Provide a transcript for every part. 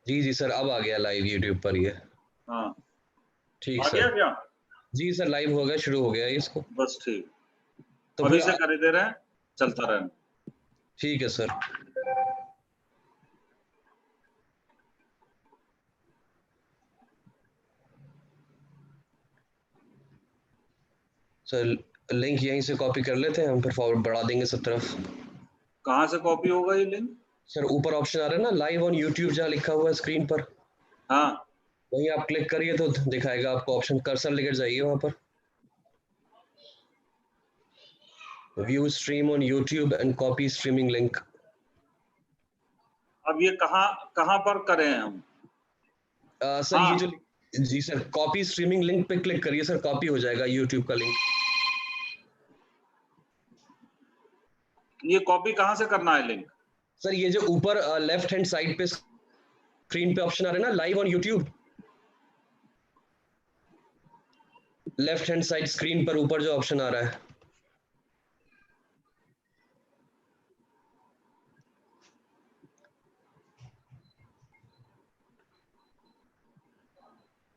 जी जी sir, अब आ गया live YouTube पर ये। हाँ ठीक आ गया सर। क्या? जी सर, लाइव हो गया, शुरू हो गया इसको। बस ठीक, तो अभी फिर से कर दे रहे हैं, चलता रहना। ठीक है सर। सर लिंक यहीं से कॉपी कर लेते हैं हम, फिर फॉरवर्ड बढ़ा देंगे सब तरफ। कहाँ से कॉपी होगा ये लिंक? सर ऊपर ऑप्शन आ रहा है ना, लाइव ऑन यूट्यूब, जहाँ लिखा हुआ है स्क्रीन पर, हाँ वहीं आप क्लिक करिए तो दिखाएगा आपको ऑप्शन, कर्सर लेकर जाइए वहां पर, view stream on YouTube and copy streaming link. अब ये कहाँ कहाँ पर करें हम? सर ये जो, जी सर, कॉपी स्ट्रीमिंग लिंक पे क्लिक करिए सर, कॉपी हो जाएगा यूट्यूब का लिंक। ये कॉपी कहाँ से करना है लिंक? सर ये जो ऊपर लेफ्ट हैंड साइड पे स्क्रीन पे ऑप्शन आ रहा है ना, live on YouTube, left hand side screen पर ऊपर जो ऑप्शन आ रहा है,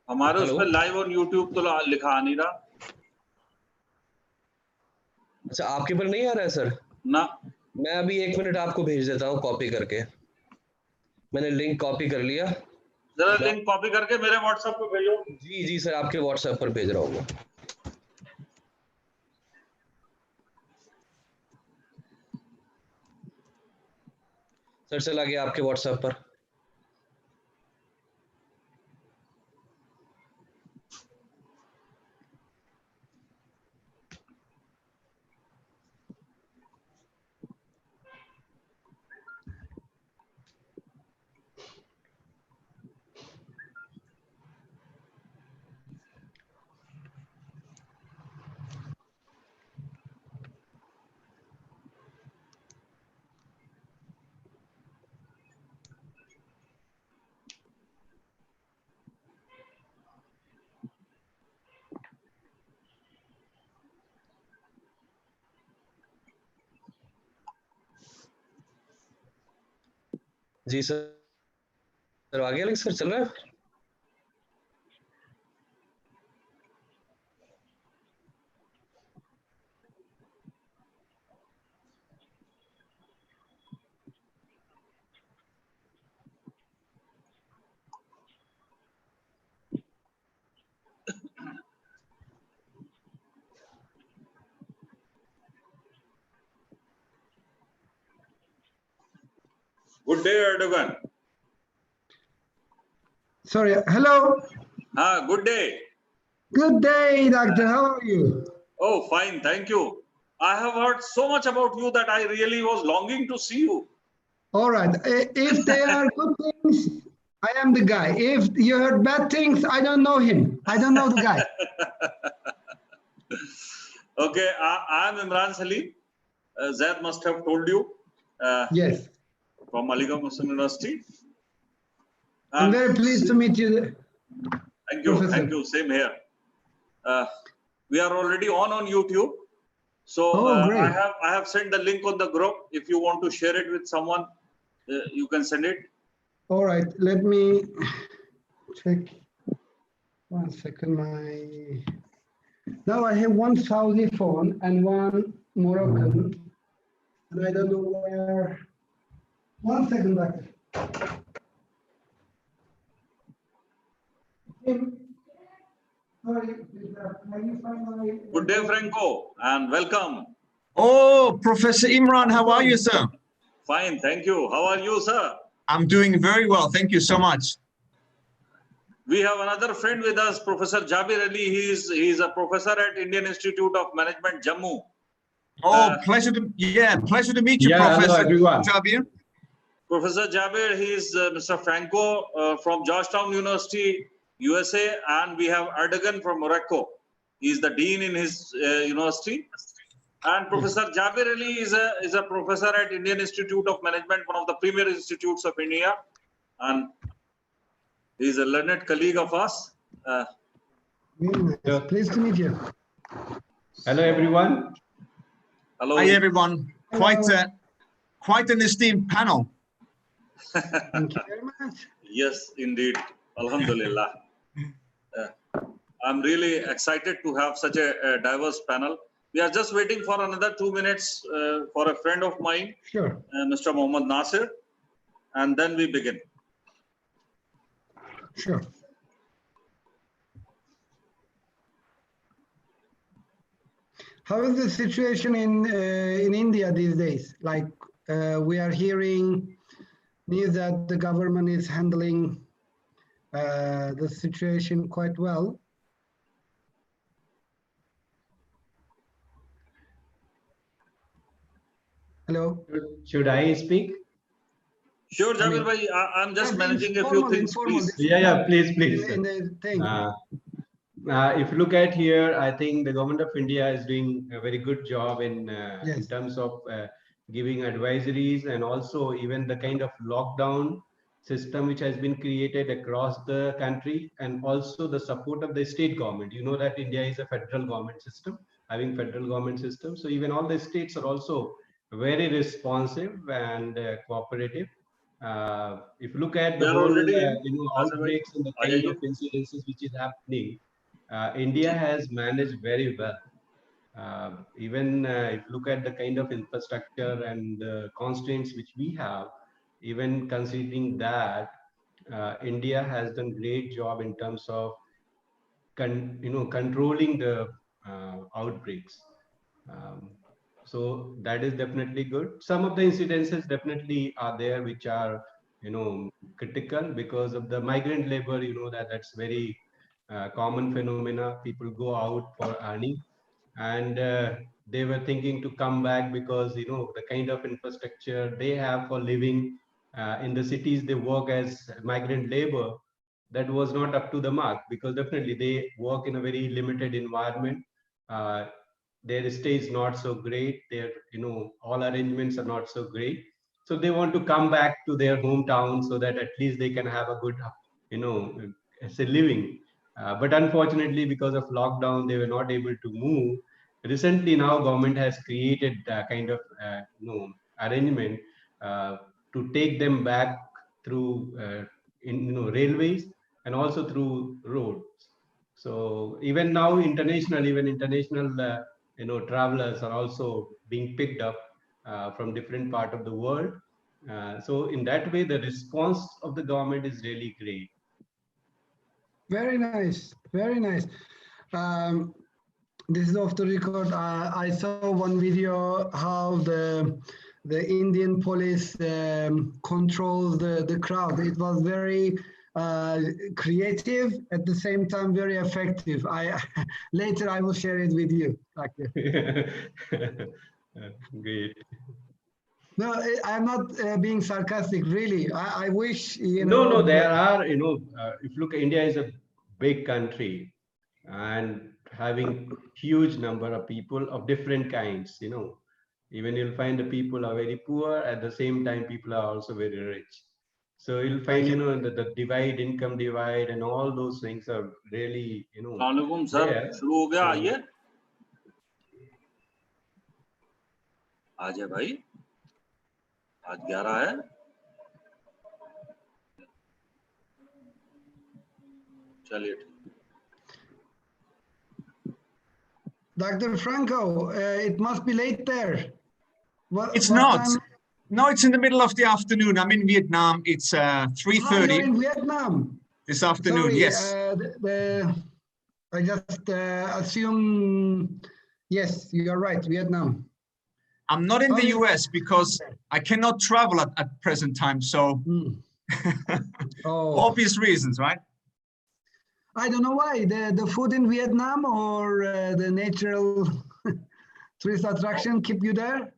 हमारे हेलो। उसमें लाइव ऑन यूट्यूब तो लिखा आ नहीं रहा। अच्छा, आपके पर नहीं आ रहा है सर? ना, मैं अभी 1 मिनट आपको भेज देता हूँ कॉपी करके। मैंने लिंक कॉपी कर लिया। जरा लिंक कॉपी करके मेरे व्हाट्सएप पे भेजो। जी जी सर, आपके व्हाट्सएप पर भेज रहा हूँ मैं। सर चला गया आपके व्हाट्सएप पर। जी सर, सर आ गया लिंक, सर चल रहा है। गुड डे एडोगन। Sorry, hello. हाँ, good day. Good day, doctor. How are you? Oh, fine, thank you. I have heard so much about you that I really was longing to see you. All right. If they are good things, I am the guy. If you heard bad things, I don't know him. I don't know the guy. Okay, I am Imran Salim. Zaid must have told you. Yes. From Aligarh Muslim University. I'm very pleased to meet you. Thank you. Professor. Thank you. Same here. We are already on YouTube. So great. I have sent the link on the group. If you want to share it with someone, you can send it. All right. Let me check. 1 second. Now I have one Saudi phone and one Moroccan, and I don't know where. 1 second, doctor. Sorry, can you find my... Good day, Franco, and welcome. Oh, Professor Imran, how are you, sir? Fine, thank you. How are you, sir? I'm doing very well. Thank you so much. We have another friend with us, Professor Jabir Ali. He is a professor at Indian Institute of Management, Jammu. Oh, pleasure to meet you, Professor hello everyone. Jabir. Professor Jabir, he is Mr. Franco from Georgetown University, USA, and we have Erdogan from Morocco. He is the dean in his university. And Professor Jabir Ali is a professor at Indian Institute of Management, one of the premier institutes of India, and he is a learned colleague of us. Pleased to meet you. Hello everyone. Hello. Hi, everyone. Quite an esteemed panel. Thank you very much. Yes, indeed. Alhamdulillah. I'm really excited to have such a diverse panel. We are just waiting for another 2 minutes for a friend of mine, Sure. Mr. Mohammad Nasir, and then we begin. Sure. How is the situation in India these days? Like we are hearing news that the government is handling the situation quite well. Hello. Should I speak? Sure, Jabir bhai, I'm just managing a few things, please. Yeah, please. In the thing. If you look at here, I think the government of India is doing a very good job in terms of giving advisories, and also even the kind of lockdown system which has been created across the country, and also the support of the state government. You know that India is a federal government system, having federal government system. So even all the states are also very responsive and cooperative. If you look at the whole outbreaks and the kind of incidences which is happening, India has managed very well. Even if you look at the kind of infrastructure and the constraints which we have, even considering that, India has done great job in terms of controlling the outbreaks. So that is definitely good. Some of the incidences definitely are there which are critical because of the migrant labor. That's very common phenomena. People go out for earning, and they were thinking to come back because the kind of infrastructure they have for living in the cities they work as migrant labor, that was not up to the mark, because definitely they work in a very limited environment. Their stay is not so great, their all arrangements are not so great, so they want to come back to their hometown so that at least they can have a good as a living. But unfortunately, because of lockdown, they were not able to move. Recently now government has created a kind of arrangement to take them back through railways and also through roads. So even now international travelers are also being picked up from different part of the world. So in that way, the response of the government is really great. Very nice, very nice. This is off the record. I saw one video how the Indian police controls the crowd. It was very creative, at the same time very effective. Later I will share it with you. Great. No, I'm not being sarcastic. Really, I wish No, there are if you look, India is a big country and having huge number of people of different kinds. Even you'll find the people are very poor, at the same time people are also very rich. So you'll find the divide, income divide, and all those things are really there. आज है भाई, आज 11 है. चलिए. Dr. Franco, it must be late there. It's not. Time? No, it's in the middle of the afternoon. I'm in Vietnam. It's 3:30. You're in Vietnam this afternoon. Sorry, yes. I just assume. Yes, you are right. Vietnam. I'm not in the US because I cannot travel at present time. So obvious reasons, right? I don't know why. The food in Vietnam or the natural tourist attraction keep you there?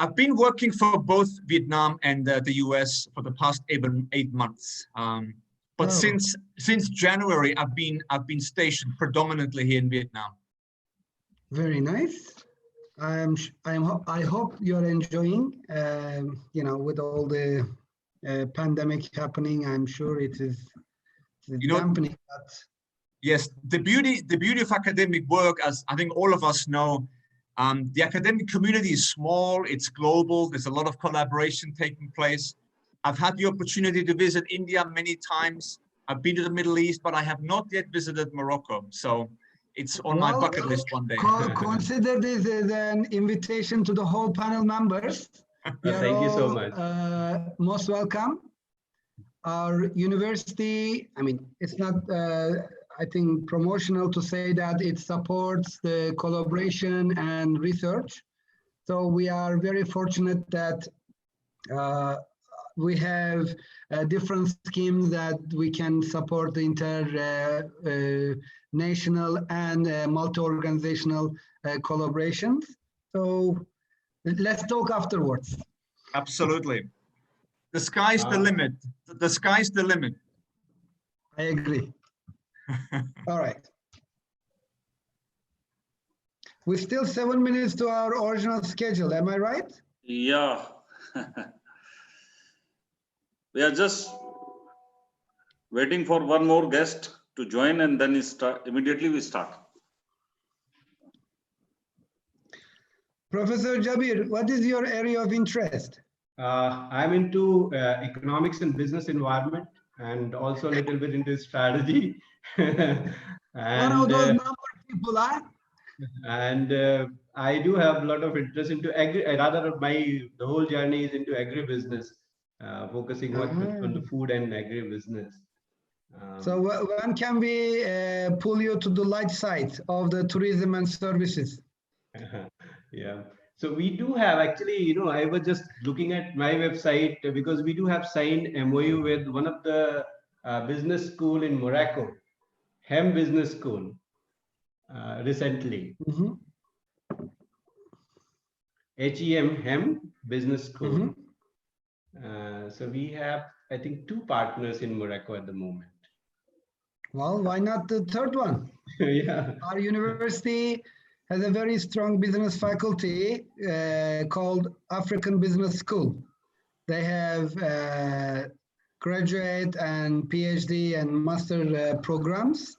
I've been working for both Vietnam and the US for the past 8 months. But since January, I've been stationed predominantly here in Vietnam. Very nice. I hope you're enjoying. With all the pandemic happening, I'm sure it is dampening that. Yes, the beauty of academic work, as I think all of us know, the academic community is small, it's global, there's a lot of collaboration taking place. I've had the opportunity to visit India many times. I've been to the Middle East, but I have not yet visited Morocco. So it's on my bucket list one day. Consider this as an invitation to the whole panel members. Thank you so much. Most welcome. Our university, I mean, it's not, I think, promotional to say that it supports the collaboration and research. So we are very fortunate that we have different schemes that we can support the international and multi-organizational collaborations. So let's talk afterwards. Absolutely. The sky's the limit. The sky's the limit. I agree. All right. We're still 7 minutes to our original schedule. Am I right? Yeah. We are just waiting for one more guest to join, and then immediately we start. Professor Jabir, what is your area of interest? I'm into economics and business environment, and also a little bit into strategy. And, one of those number people, huh? And I do have a lot of interest into the whole journey is into agribusiness, focusing on the food and agribusiness. So when can we pull you to the light side of the tourism and services? Yeah. So we do have actually, I was just looking at my website because we do have signed MOU with one of the business school in Morocco, HEM Business School, recently. HEM Business School. So we have, I think, 2 partners in Morocco at the moment. Well, why not the third one? Yeah. Our university has a very strong business faculty called African Business School. They have graduate and PhD and master programs.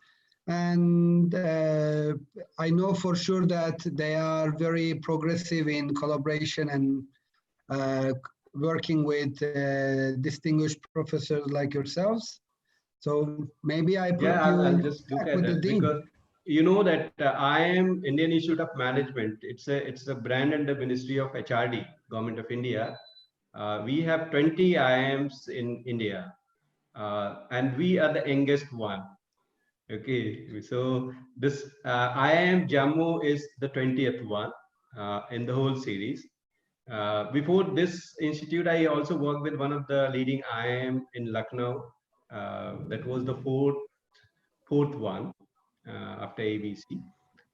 And I know for sure that they are very progressive in collaboration and working with distinguished professors like yourselves. So maybe I put I'll just look at that because you know that IIM, Indian Institute of Management, it's a brand under Ministry of HRD, Government of India. We have 20 IIMs in India, and we are the youngest one. Okay, so this IIM Jammu is the 20th one in the whole series. Before this institute, I also worked with one of the leading IIM in Lucknow. That was the fourth one after ABC.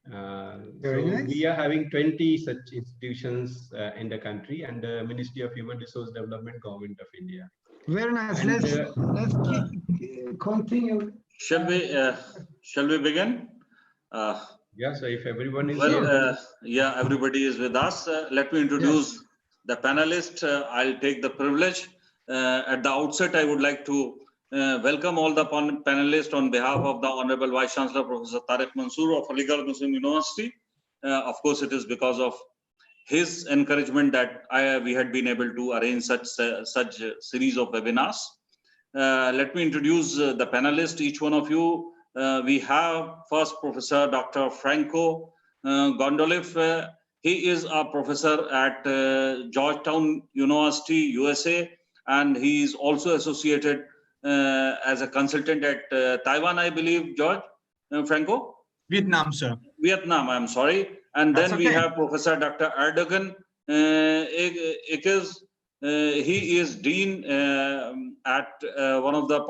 Nice. We are having 20 such institutions in the country, and the Ministry of Human Resource Development, Government of India. Very nice. And, let's continue. Shall we begin? Yeah. So if everyone is yeah, everybody is with us. Let me introduce the panelists. I'll take the privilege. At the outset, I would like to welcome all the panelists on behalf of the Honorable Vice Chancellor, Professor Tariq Mansoor of Aligarh Muslim University. Of course, it is because of his encouragement that we had been able to arrange such series of webinars. Let me introduce the panelists, each one of you. We have first Professor Dr. Franco Gondolif. He is a professor at Georgetown University, USA, and he is also associated as a consultant at Taiwan, I believe, George, Franco? Vietnam, sir. Vietnam, I'm sorry. And then we have Professor Dr. Erdogan Ikiz. He is dean at one of the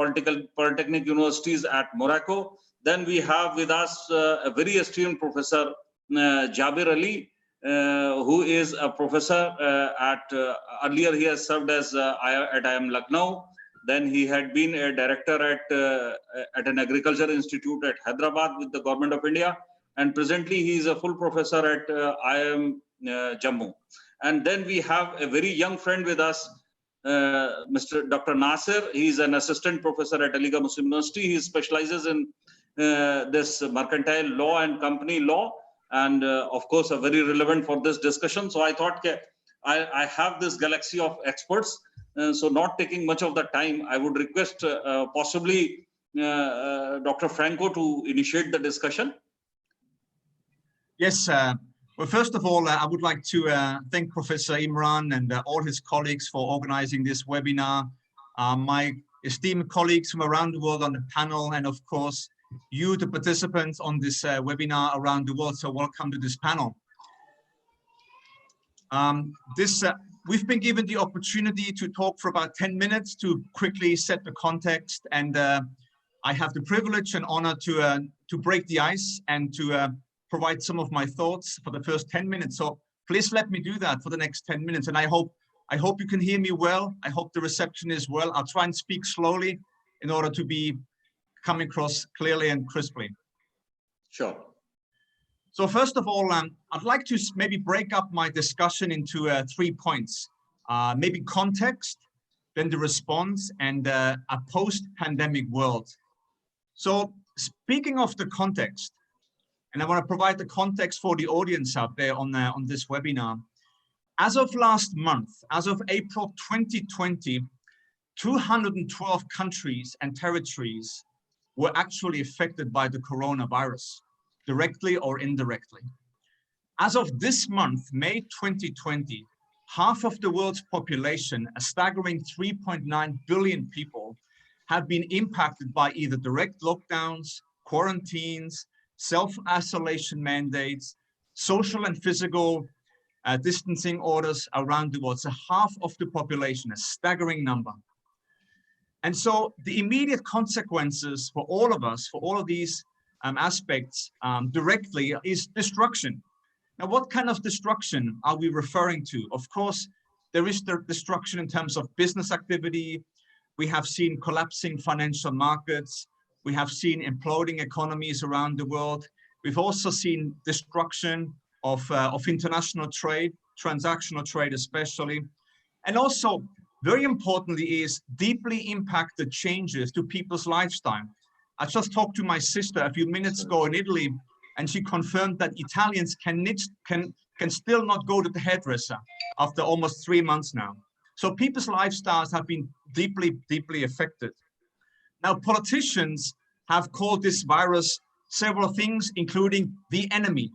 polytechnic universities at Morocco. Then we have with us a very esteemed Professor Jabir Ali, who is a professor earlier he has served as at IIM Lucknow. Then he had been a director at an agriculture institute at Hyderabad with the Government of India. And presently he is a full professor at IIM Jammu. And then we have a very young friend with us, Mr. Dr. Nasir. He's an assistant professor at Aligarh Muslim University. He specializes in this mercantile law and company law. And of course, very relevant for this discussion. So I thought I have this galaxy of experts. So not taking much of the time, I would request possibly Dr. Franco to initiate the discussion. Yes. Well, first of all, I would like to thank Professor Imran and all his colleagues for organizing this webinar. My esteemed colleagues from around the world on the panel, and of course, you, the participants on this webinar around the world. So welcome to this panel. We've been given the opportunity to talk for about 10 minutes to quickly set the context, and I have the privilege and honor to break the ice and to provide some of my thoughts for the first 10 minutes. So please let me do that for the next 10 minutes. And I hope you can hear me well. I hope the reception is well. I'll try and speak slowly in order to be coming across clearly and crisply. Sure. So first of all, I'd like to maybe break up my discussion into 3 points. Maybe context, then the response, and a post-pandemic world. So speaking of the context, and I want to provide the context for the audience out there on this webinar. As of last month, as of April 2020, 212 countries and territories were actually affected by the coronavirus, directly or indirectly. As of this month, May 2020, half of the world's population, a staggering 3.9 billion people, have been impacted by either direct lockdowns, quarantines, self-isolation mandates, social and physical distancing orders around the world. So half of the population, a staggering number. And so the immediate consequences for all of us, for all of these aspects directly is destruction. Now, what kind of destruction are we referring to? Of course, there is the destruction in terms of business activity. We have seen collapsing financial markets. We have seen imploding economies around the world. We've also seen destruction of international trade, transactional trade especially. And also, very importantly, is deeply impacted changes to people's lifestyle. I just talked to my sister a few minutes ago in Italy, and she confirmed that Italians can still not go to the hairdresser after almost 3 months now. So people's lifestyles have been deeply, deeply affected. Now, politicians have called this virus several things, including the enemy.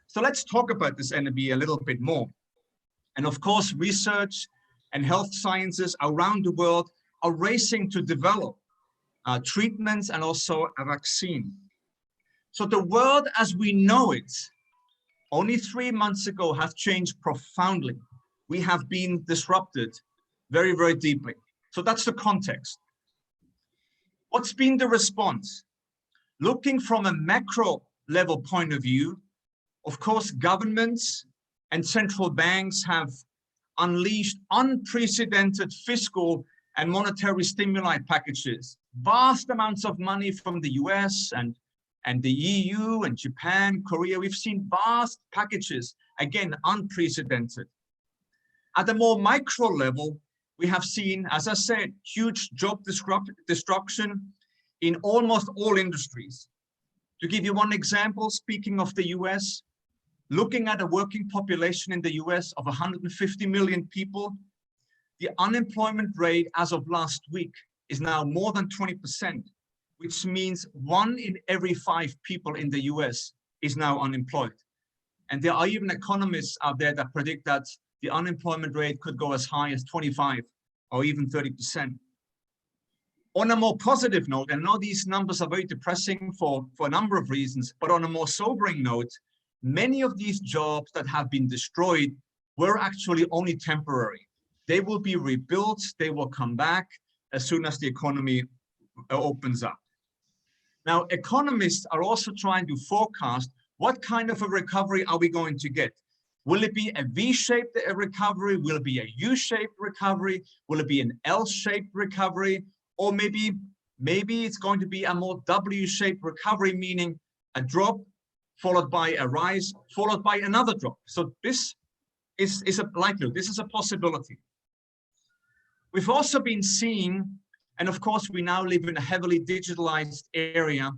So let's talk about this enemy a little bit more. And of course, research and health sciences around the world are racing to develop treatments and also a vaccine. So the world as we know it, only 3 months ago, has changed profoundly. We have been disrupted very, very deeply. So that's the context. What's been the response? Looking from a macro level point of view, of course, governments and central banks have unleashed unprecedented fiscal and monetary stimuli packages, vast amounts of money from the US and the EU and Japan, Korea. We've seen vast packages, again, unprecedented. At a more micro level, we have seen, as I said, huge job destruction in almost all industries. To give you one example, speaking of the US, looking at a working population in the US of 150 million people, the unemployment rate as of last week is now more than 20%, which means 1 in every 5 people in the US is now unemployed. And there are even economists out there that predict that the unemployment rate could go as high as 25 or even 30%. On a more positive note, and I know these numbers are very depressing for a number of reasons, but on a more sobering note, many of these jobs that have been destroyed were actually only temporary. They will be rebuilt, they will come back as soon as the economy opens up. Now, economists are also trying to forecast what kind of a recovery are we going to get? Will it be a V-shaped recovery? Will it be a U-shaped recovery? Will it be an L-shaped recovery? Or maybe it's going to be a more W-shaped recovery, meaning a drop followed by a rise, followed by another drop. So this is a likelihood. This is a possibility. We've also been seeing, and of course, we now live in a heavily digitalized area.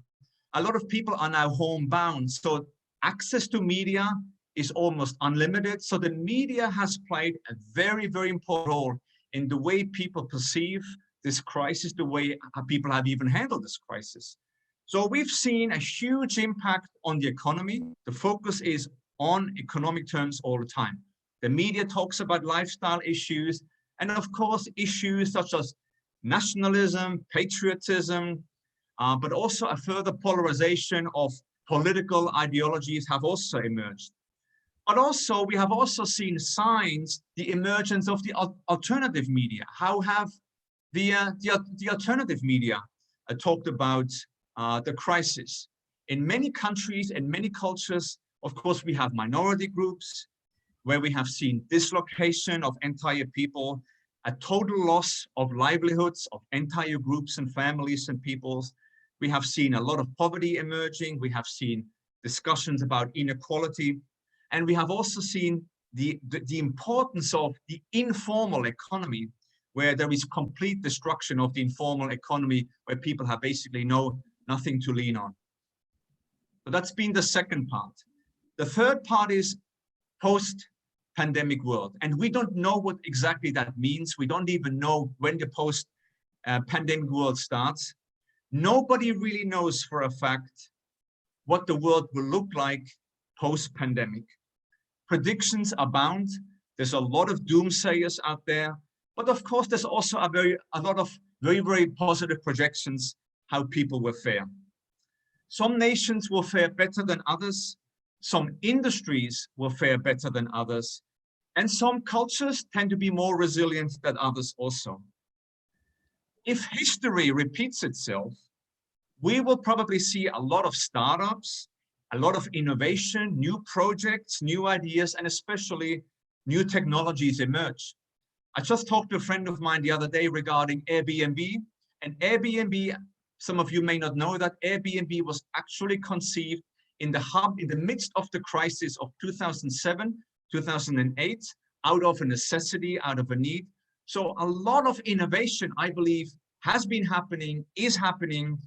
A lot of people are now homebound. So access to media is almost unlimited. So the media has played a very, very important role in the way people perceive this crisis, the way people have even handled this crisis. So we've seen a huge impact on the economy. The focus is on economic terms all the time. The media talks about lifestyle issues, and of course, issues such as nationalism, patriotism, but also a further polarization of political ideologies have also emerged. But also, we have also seen signs, the emergence of the alternative media. How have the alternative media talked about the crisis? In many countries and many cultures, of course, we have minority groups where we have seen dislocation of entire people, a total loss of livelihoods of entire groups and families and peoples. We have seen a lot of poverty emerging. We have seen discussions about inequality. And we have also seen the importance of the informal economy, where there is complete destruction of the informal economy, where people have basically nothing to lean on. So that's been the second part. The third part is post-pandemic world. And we don't know what exactly that means. We don't even know when the post-pandemic world starts. Nobody really knows for a fact what the world will look like post-pandemic. Predictions abound. There's a lot of doomsayers out there, but of course, there's also a lot of very positive projections how people will fare. Some nations will fare better than others. Some industries will fare better than others, and some cultures tend to be more resilient than others also. If history repeats itself, we will probably see a lot of startups, a lot of innovation, new projects, new ideas, and especially new technologies emerge. I just talked to a friend of mine the other day regarding Airbnb, and Airbnb, some of you may not know that Airbnb was actually conceived in the midst of the crisis of 2007, 2008, out of a necessity, out of a need. So a lot of innovation, I believe, has been happening, is happening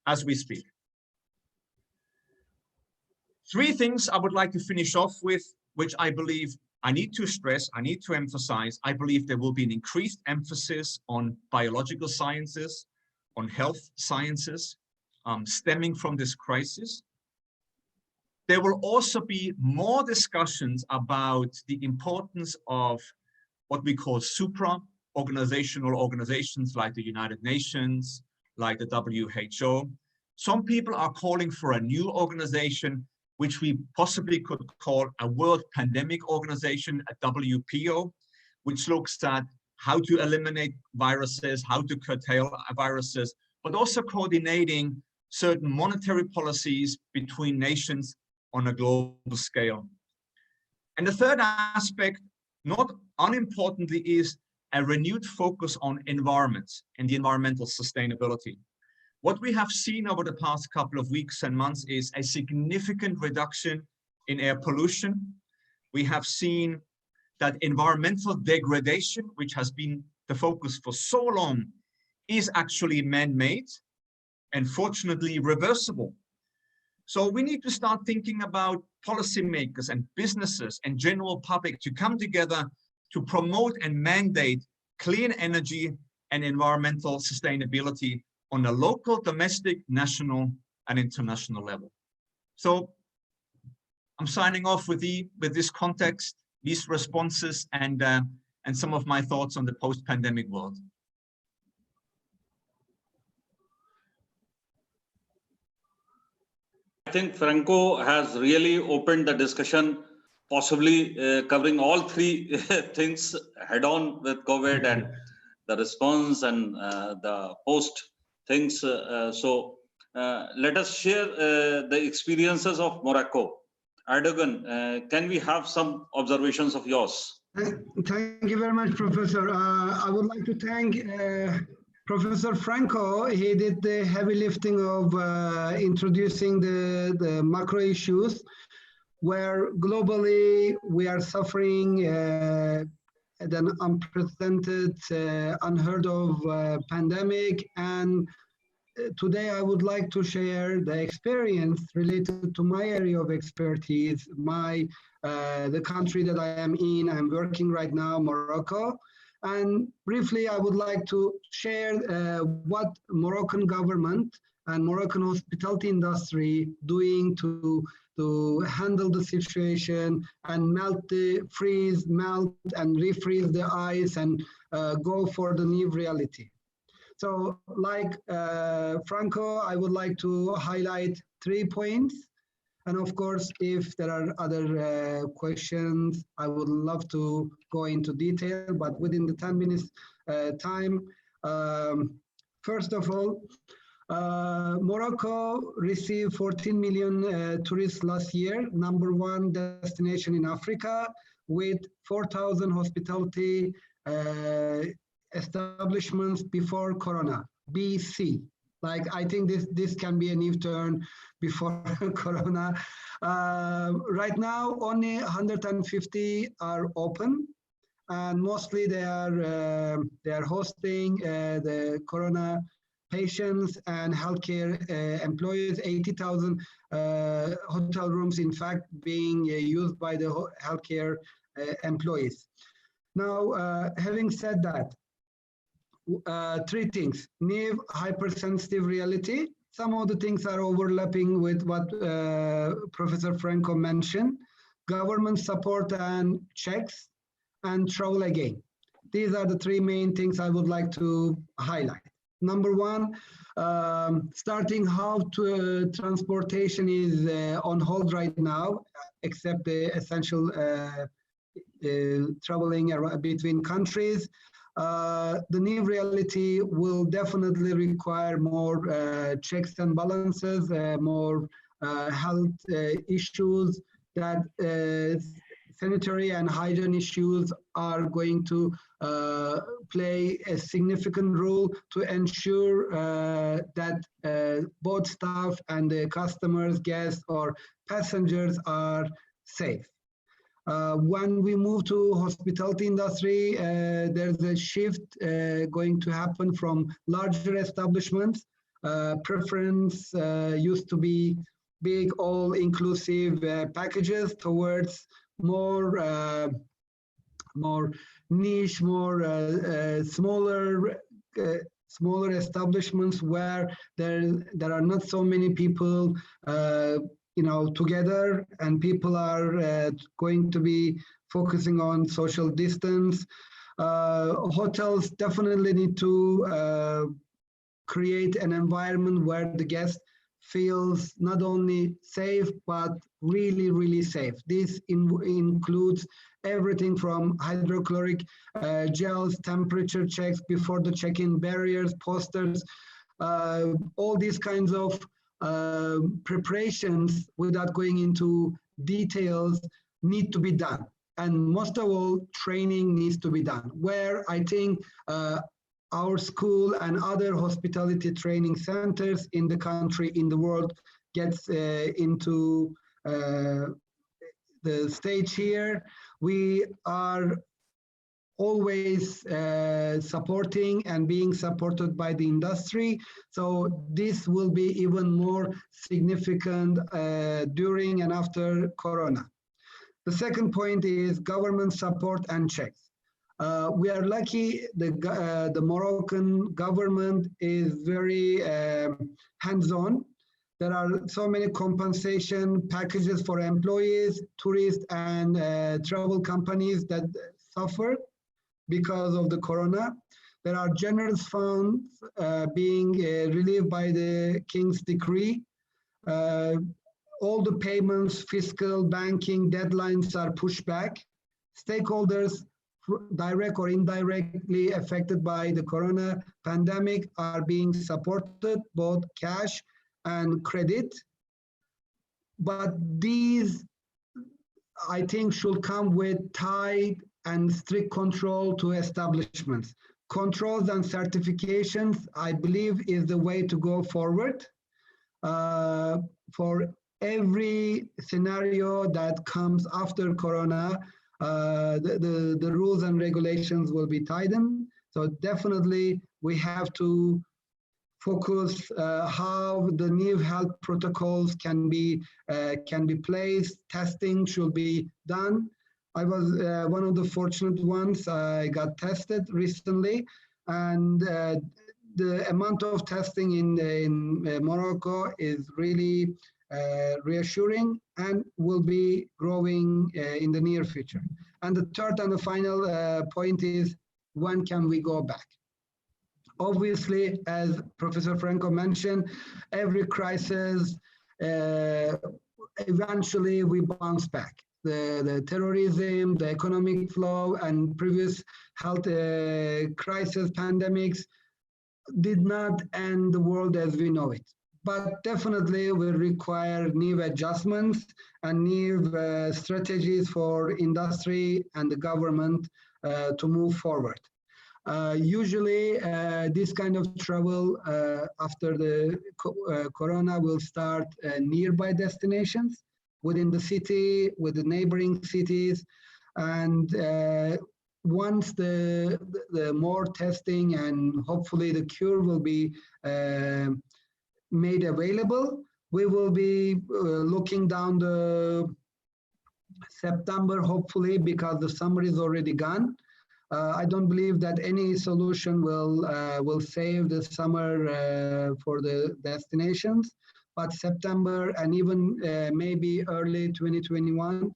as we speak. Three things I would like to finish off with, which I believe I need to stress, I need to emphasize. I believe there will be an increased emphasis on biological sciences, on health sciences, stemming from this crisis. There will also be more discussions about the importance of what we call supra-organizational organizations like the United Nations, like the WHO. Some people are calling for a new organization, which we possibly could call a World Pandemic Organization, a WPO, which looks at how to eliminate viruses, how to curtail viruses, but also coordinating certain monetary policies between nations on a global scale. And the third aspect, not unimportantly, is a renewed focus on environment and the environmental sustainability. What we have seen over the past couple of weeks and months is a significant reduction in air pollution. We have seen that environmental degradation, which has been the focus for so long, is actually man-made and fortunately reversible. So we need to start thinking about policymakers and businesses and general public to come together to promote and mandate clean energy and environmental sustainability on a local, domestic, national, and international level. So I'm signing off with this context, these responses, and some of my thoughts on the post-pandemic world. I think Franco has really opened the discussion, possibly covering all three things head on with COVID and the response and the post things. So let us share the experiences of Morocco. Erdogan, can we have some observations of yours? Thank you very much, Professor. I would like to thank Professor Franco. He did the heavy lifting of introducing the macro issues, where globally we are suffering an unprecedented, unheard of pandemic. And today I would like to share the experience related to my area of expertise, the country that I am in. I'm working right now, Morocco. And briefly, I would like to share what Moroccan government and Moroccan hospitality industry doing to handle the situation and freeze, melt, and refreeze the ice and go for the new reality. So like Franco, I would like to highlight 3 points. And of course, if there are other questions, I would love to go into detail, but within the 10 minutes time, first of all, Morocco received 14 million tourists last year, #1 destination in Africa, with 4,000 hospitality establishments before Corona, BC. Like, I think this can be a new turn before Corona. Right now, only 150 are open, and mostly they are hosting the Corona patients and healthcare employees. 80,000 hotel rooms, in fact, being used by the healthcare employees. Now, having said that, 3 things: new hypersensitive reality. Some of the things are overlapping with what Professor Franco mentioned: government support and checks, and travel again. These are the 3 main things I would like to highlight. #1, starting how to transportation is on hold right now, except the essential traveling between countries. The new reality will definitely require more checks and balances, more health issues, that sanitary and hygiene issues are going to play a significant role to ensure that both staff and the customers, guests, or passengers are safe. When we move to hospitality industry, there's a shift going to happen from larger establishments. Preference used to be big, all-inclusive packages towards more niche, more smaller establishments where there are not so many people together, and people are going to be focusing on social distance. Hotels definitely need to create an environment where the guest feels not only safe, but really, really safe. This includes everything from hydrochloric gels, temperature checks before the check-in, barriers, posters, all these kinds of preparations, without going into details, need to be done. And most of all, training needs to be done, where I think our school and other hospitality training centers in the country, in the world, gets into the stage here. We are always supporting and being supported by the industry. So this will be even more significant during and after Corona. The second point is government support and checks. We are lucky the Moroccan government is very hands-on. There are so many compensation packages for employees, tourists, and travel companies that suffer because of the Corona. There are generous funds being relieved by the King's decree. All the payments, fiscal, banking deadlines are pushed back. Stakeholders, direct or indirectly affected by the Corona pandemic, are being supported, both cash and credit. But these, I think, should come with tight and strict control to establishments. Controls and certifications, I believe, is the way to go forward. For every scenario that comes after Corona, the rules and regulations will be tightened. So definitely we have to focus how the new health protocols can be placed. Testing should be done. I was one of the fortunate ones. I got tested recently, and the amount of testing in Morocco is really reassuring and will be growing in the near future. And the third and the final point is, when can we go back? Obviously, as Professor Franco mentioned, every crisis, eventually we bounce back. The terrorism, the economic flow, and previous health crisis, pandemics, did not end the world as we know it. But definitely will require new adjustments and new strategies for industry and the government to move forward. Usually, this kind of travel after the corona will start nearby destinations within the city, with the neighboring cities, and once the more testing and hopefully the cure will be made available, we will be looking down the September, hopefully, because the summer is already gone. I don't believe that any solution will save the summer for the destinations, but September and even maybe early 2021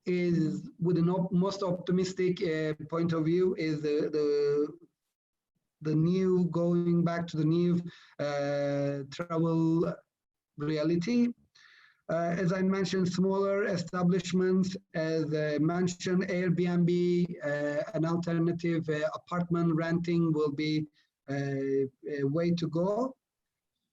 is, with the most optimistic point of view, is the new going back to the new travel reality. As I mentioned, smaller establishments, as I mentioned, Airbnb, an alternative apartment renting will be a way to go.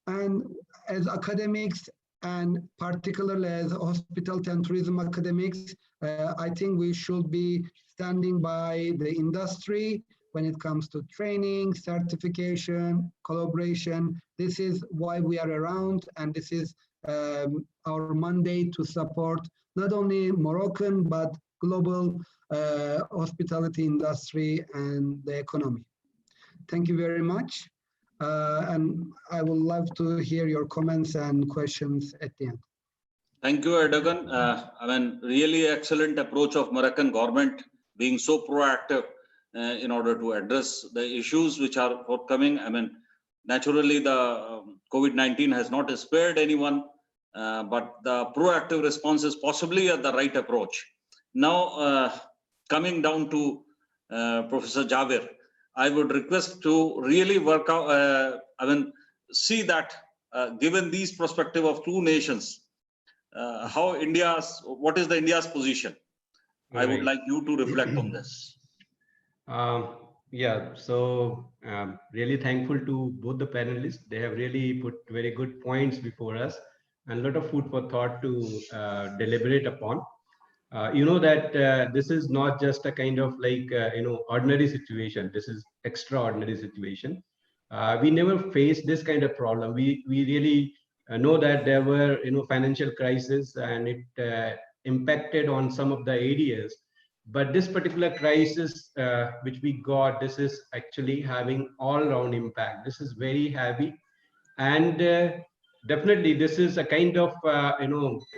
And as academics, and particularly as hospitality and tourism academics, I think we should be standing by the industry when it comes to training, certification, collaboration. This is why we are around, and this is our mandate to support not only Moroccan but global hospitality industry and the economy. Thank you very much, and I would love to hear your comments and questions at the end. Thank you, Erdogan. I mean, really excellent approach of Moroccan government, being so proactive in order to address the issues which are forthcoming. I mean, naturally, the COVID-19 has not spared anyone, but the proactive response is possibly the right approach. Now, coming down to Professor Jaber, I would request to really work out, see that given these perspective of two nations, how what is the India's position? Right. I would like you to reflect on this. Yeah, so really thankful to both the panelists. They have really put very good points before us and a lot of food for thought to deliberate upon. You know that this is not just a kind of like, ordinary situation. This is extraordinary situation. We never faced this kind of problem. We really know that there were, financial crisis, and it impacted on some of the areas. But this particular crisis which we got, this is actually having all-round impact. This is very heavy, and definitely this is a kind of,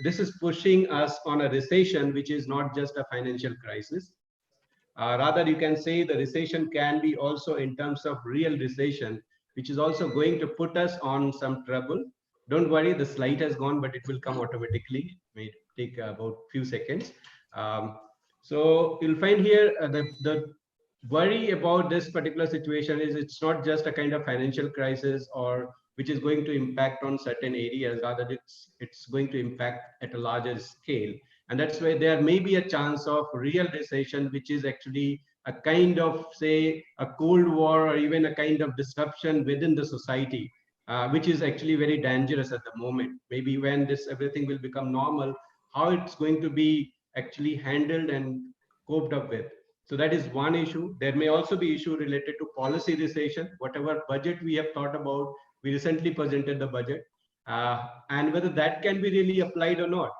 this is pushing us on a recession, which is not just a financial crisis. Rather, you can say the recession can be also in terms of real recession, which is also going to put us on some trouble. Don't worry, the slide has gone, but it will come automatically. It may take about few seconds. So you'll find here the worry about this particular situation is it's not just a kind of financial crisis or which is going to impact on certain areas, rather it's going to impact at a larger scale. And that's why there may be a chance of real recession, which is actually a kind of, say, a cold war or even a kind of disruption within the society, which is actually very dangerous at the moment. Maybe when this everything will become normal, how it's going to be actually handled and coped up with. So that is one issue. There may also be issue related to policy recession. Whatever budget we have thought about, we recently presented the budget, and whether that can be really applied or not.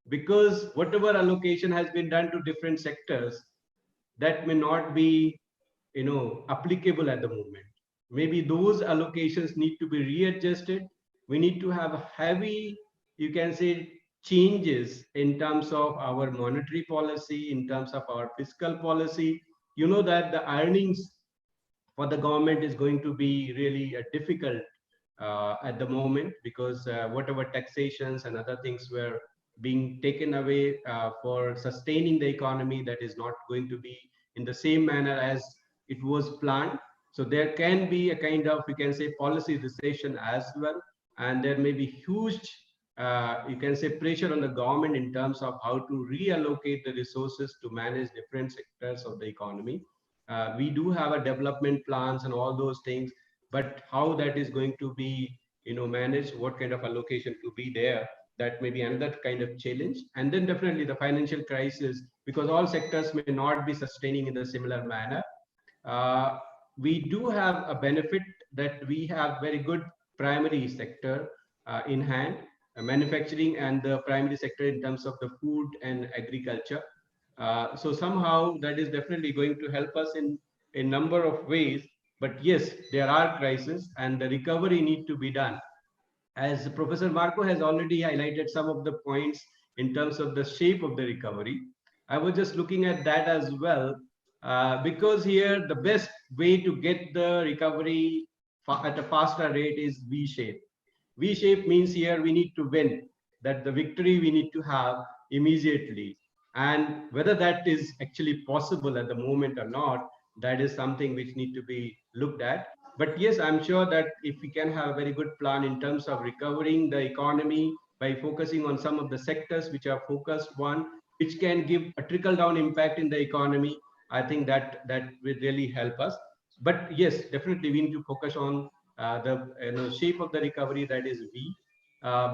Because whatever allocation has been done to different sectors, that may not be, applicable at the moment. Maybe those allocations need to be readjusted. We need to have a heavy, you can say, changes in terms of our monetary policy, in terms of our fiscal policy, you know that the earnings for the government is going to be really difficult at the moment, because whatever taxations and other things were being taken away for sustaining the economy, that is not going to be in the same manner as it was planned. So there can be a kind of, we can say, policy recession as well, and there may be huge, you can say, pressure on the government in terms of how to reallocate the resources to manage different sectors of the economy. We do have a development plans and all those things, but how that is going to be, managed, what kind of allocation to be there, that may be another kind of challenge. And then definitely the financial crisis, because all sectors may not be sustaining in the similar manner. uh, we do have a benefit that we have very good primary sector in hand, manufacturing and the primary sector in terms of the food and agriculture. So somehow that is definitely going to help us in a number of ways. But yes, there are crises and the recovery need to be done. As Professor Marco has already highlighted some of the points in terms of the shape of the recovery, I was just looking at that as well, because here the best way to get the recovery at a faster rate is V shape. V shape means here we need to win, that the victory we need to have immediately. And whether that is actually possible at the moment or not, that is something which need to be looked at. But yes, I'm sure that if we can have a very good plan in terms of recovering the economy by focusing on some of the sectors which are focused one, which can give a trickle down impact in the economy, I think that will really help us. But yes, definitely we need to focus on the shape of the recovery, that is V,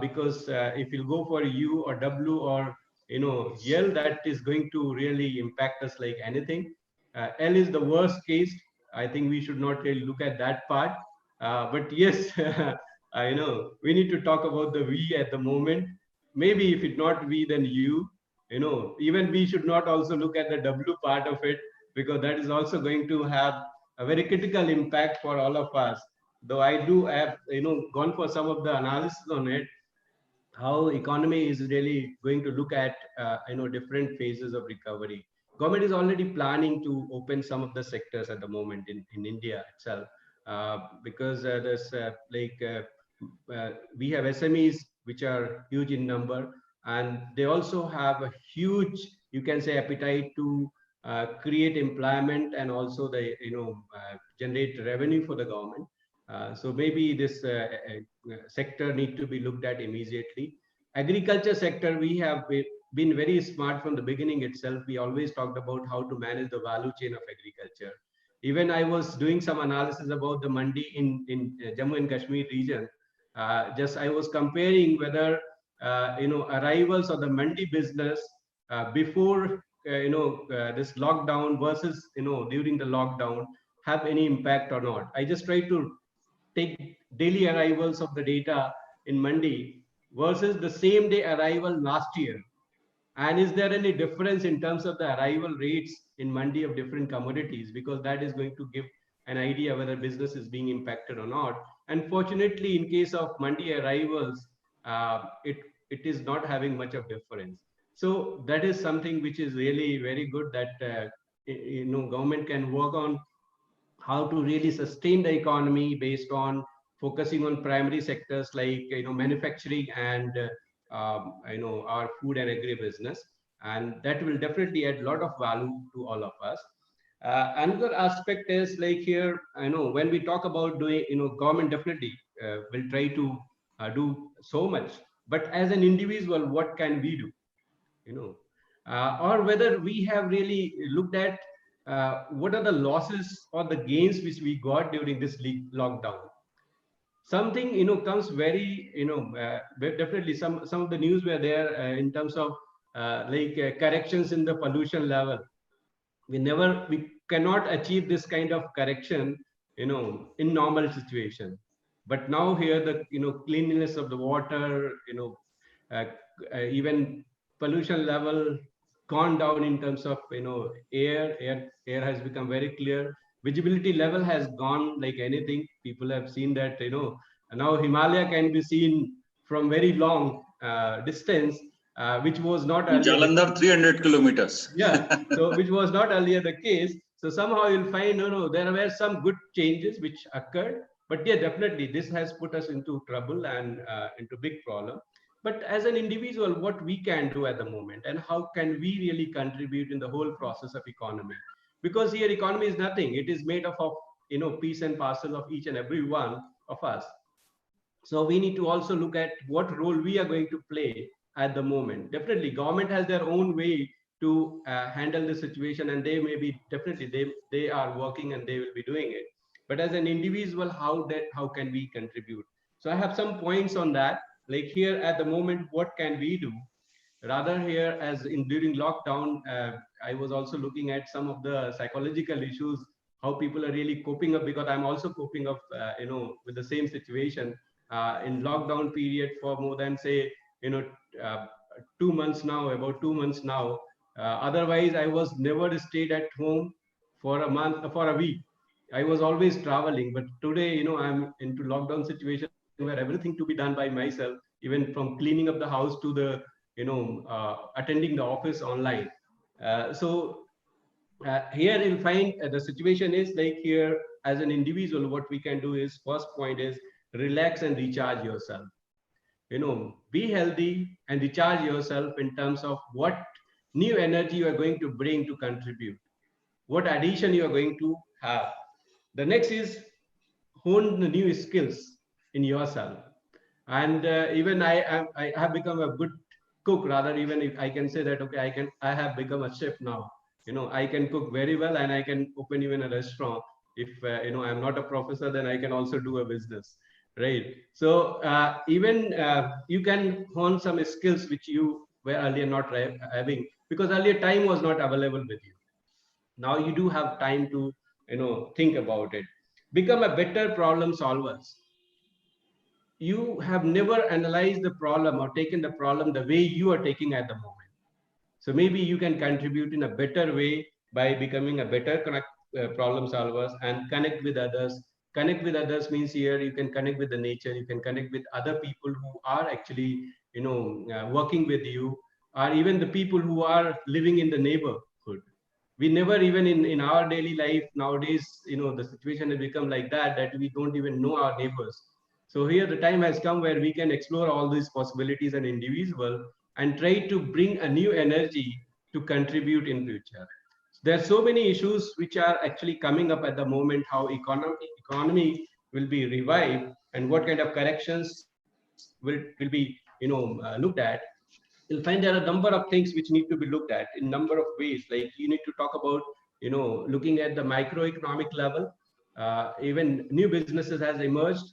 because if you go for U or W or L, that is going to really impact us like anything. L is the worst case. I think we should not really look at that part. But yes, we need to talk about the V at the moment. Maybe if it's not V, then U. Even we should not also look at the W part of it, because that is also going to have a very critical impact for all of us. Though I do have, gone for some of the analysis on it, how economy is really going to look at different phases of recovery. Government is already planning to open some of the sectors at the moment in India itself, because there's we have SMEs which are huge in number, and they also have a huge, you can say, appetite to create employment and also the generate revenue for the government. So maybe this sector need to be looked at immediately. Agriculture sector, we have been very smart from the beginning itself. We always talked about how to manage the value chain of agriculture. Even I was doing some analysis about the mandi in Jammu and Kashmir region. Just I was comparing whether arrivals of the mandi business before this lockdown versus during the lockdown have any impact or not. I just try to take daily arrivals of the data in mandi versus the same day arrival last year. And is there any difference in terms of the arrival rates in mandi of different commodities? Because that is going to give an idea whether business is being impacted or not. And fortunately, in case of mandi arrivals, it is not having much of difference. So that is something which is really very good, that government can work on how to really sustain the economy based on focusing on primary sectors like manufacturing and our food and agri business, and that will definitely add a lot of value to all of us. Another aspect is like here, when we talk about doing, government definitely will try to do so much, but as an individual, what can we do? Or whether we have really looked at what are the losses or the gains which we got during this lockdown. Something comes very definitely some of the news were there in terms of corrections in the pollution level. We cannot achieve this kind of correction in normal situation, but now here the cleanliness of the water, uh, even pollution level gone down in terms of air has become very clear. Visibility level has gone like anything. People have seen that now Himalaya can be seen from very long distance, which was not In earlier. Jalandhar, 300 kilometers. Yeah, so which was not earlier the case. So somehow you'll find, there were some good changes which occurred, but yeah, definitely this has put us into trouble and into big problem. But as an individual, what we can do at the moment, and how can we really contribute in the whole process of economy? Because here economy is nothing; it is made up of piece and parcel of each and every one of us. So we need to also look at what role we are going to play at the moment. Definitely, government has their own way to handle the situation, and they may be definitely they are working and they will be doing it. But as an individual, how can we contribute? So I have some points on that. Like here at the moment, what can we do? Rather here, as in during lockdown, I was also looking at some of the psychological issues, how people are really coping up, because I'm also coping up with the same situation in lockdown period for more than say uh, 2 months now, about 2 months now. Otherwise I was never stayed at home for a month, for a week. I was always traveling, but today I'm into lockdown situation where everything to be done by myself, even from cleaning up the house to the attending the office online. So here you'll find the situation is like here as an individual, what we can do is, first point is relax and recharge yourself. Be healthy and recharge yourself in terms of what new energy you are going to bring to contribute, what addition you are going to have. The next is hone the new skills in yourself. And even I have become a good cook. Rather, even if I can say that, okay, I have become a chef now. I can cook very well, and I can open even a restaurant. If I'm not a professor, then I can also do a business, right? So even you can hone some skills which you were earlier not having, because earlier time was not available with you. Now you do have time to think about it. Become a better problem solvers. You have never analyzed the problem or taken the problem the way you are taking at the moment. So maybe you can contribute in a better way by becoming a better problem solvers and connect with others. Connect with others means here you can connect with the nature, you can connect with other people who are actually working with you, or even the people who are living in the neighborhood. We never even in our daily life nowadays, the situation has become like that we don't even know our neighbors. So here the time has come where we can explore all these possibilities and individual and try to bring a new energy to contribute in future. There are so many issues which are actually coming up at the moment, how economy will be revived and what kind of corrections will be looked at. You'll find there are a number of things which need to be looked at in number of ways. Like you need to talk about looking at the microeconomic level. Even new businesses has emerged,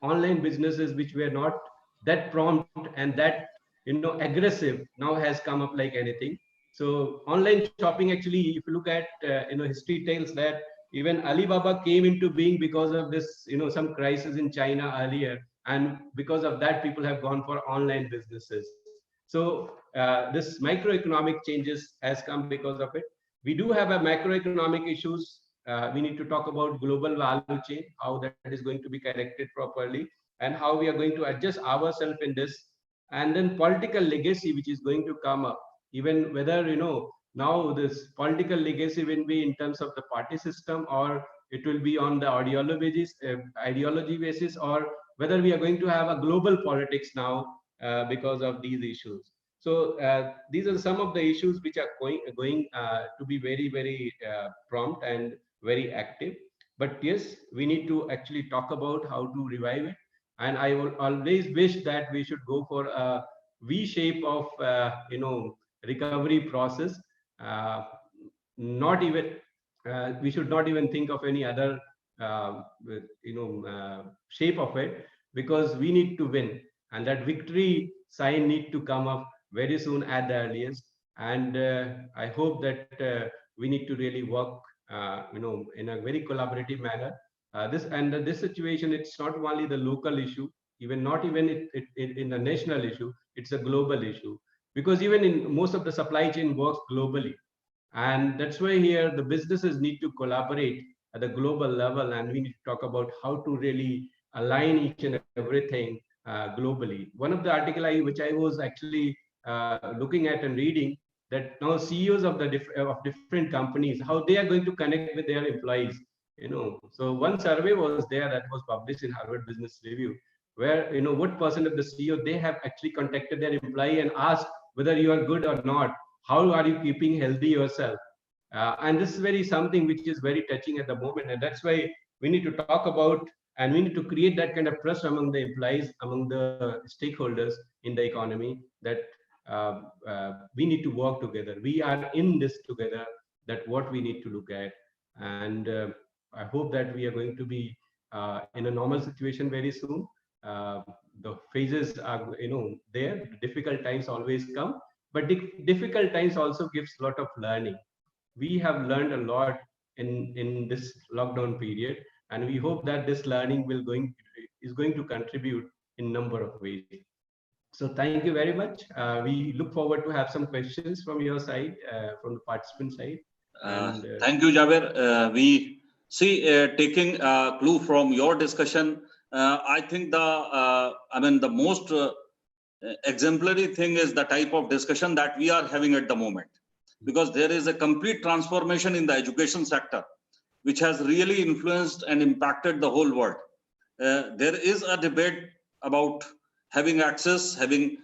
online businesses which were not that prompt and that aggressive now has come up like anything. So online shopping, actually, if you look at history tells that even Alibaba came into being because of this some crisis in China earlier, and because of that people have gone for online businesses. So this microeconomic changes has come because of it. We do have a macroeconomic issues. We need to talk about global value chain, how that is going to be connected properly, and how we are going to adjust ourselves in this. And then political legacy, which is going to come up, even whether now this political legacy will be in terms of the party system, or it will be on the ideology basis, or whether we are going to have a global politics now because of these issues. So these are some of the issues which are going to be very, very prompt and very active. But yes, we need to actually talk about how to revive it. And I will always wish that we should go for a V shape of recovery process. Uh, Not even we should not even think of any other uh, shape of it, because we need to win, and that victory sign need to come up very soon at the earliest. And I hope that we need to really work in a very collaborative manner. This situation, it's not only the local issue, even not even in a national issue, it's a global issue, because even in most of the supply chain works globally. And that's why here the businesses need to collaborate at the global level, and we need to talk about how to really align each and everything globally. One of the article which I was actually looking at and reading that now CEOs of the different companies, how they are going to connect with their employees. So one survey was there that was published in Harvard Business Review, where what percent of the CEO they have actually contacted their employee and asked whether you are good or not, how are you keeping healthy yourself. And this is very something which is very touching at the moment, and that's why we need to talk about, and we need to create that kind of trust among the employees, among the stakeholders in the economy, that we need to work together. We are in this together. That what we need to look at, and I hope that we are going to be in a normal situation very soon. The phases are, there. Difficult times always come, but difficult times also gives a lot of learning. We have learned a lot in this lockdown period, and we hope that this learning is going to contribute in number of ways. So thank you very much. We look forward to have some questions from your side, from the participant side. And thank you, Jaber. We see, taking a clue from your discussion, I think the most exemplary thing is the type of discussion that we are having at the moment, because there is a complete transformation in the education sector, which has really influenced and impacted the whole world. There is a debate about having access, having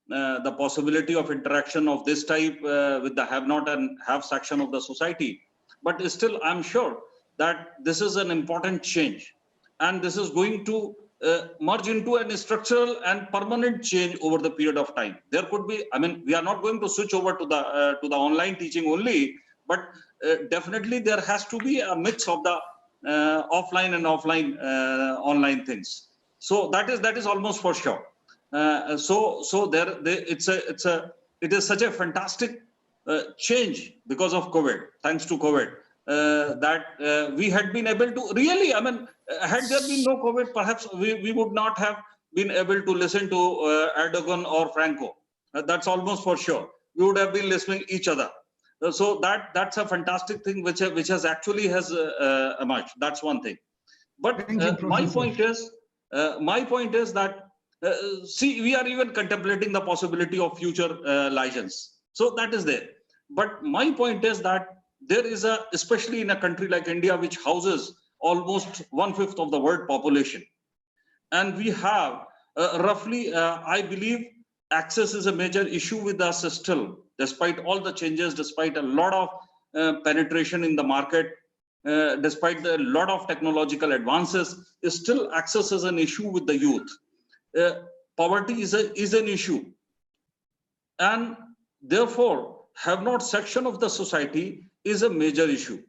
the possibility of interaction of this type with the have-not and have section of the society. But still, I'm sure that this is an important change, and this is going to merge into a structural and permanent change over the period of time. There could be, we are not going to switch over to the online teaching only, but definitely there has to be a mix of the offline and online things. So that is almost for sure. It is such a fantastic change because of COVID, thanks to COVID, that we had been able to really, had there been no COVID, perhaps we would not have been able to listen to Erdogan or Franco. That's almost for sure. We would have been listening each other. So that's a fantastic thing which has actually emerged. That's one thing. But my point is that see, we are even contemplating the possibility of future license. So that is there. But my point is that there is especially in a country like India, which houses almost 1/5 of the world population, and we have roughly, I believe, access is a major issue with us still, despite all the changes, despite a lot of penetration in the market, despite a lot of technological advances, still access is an issue with the youth. Poverty is an issue, and therefore have-not section of the society is a major issue.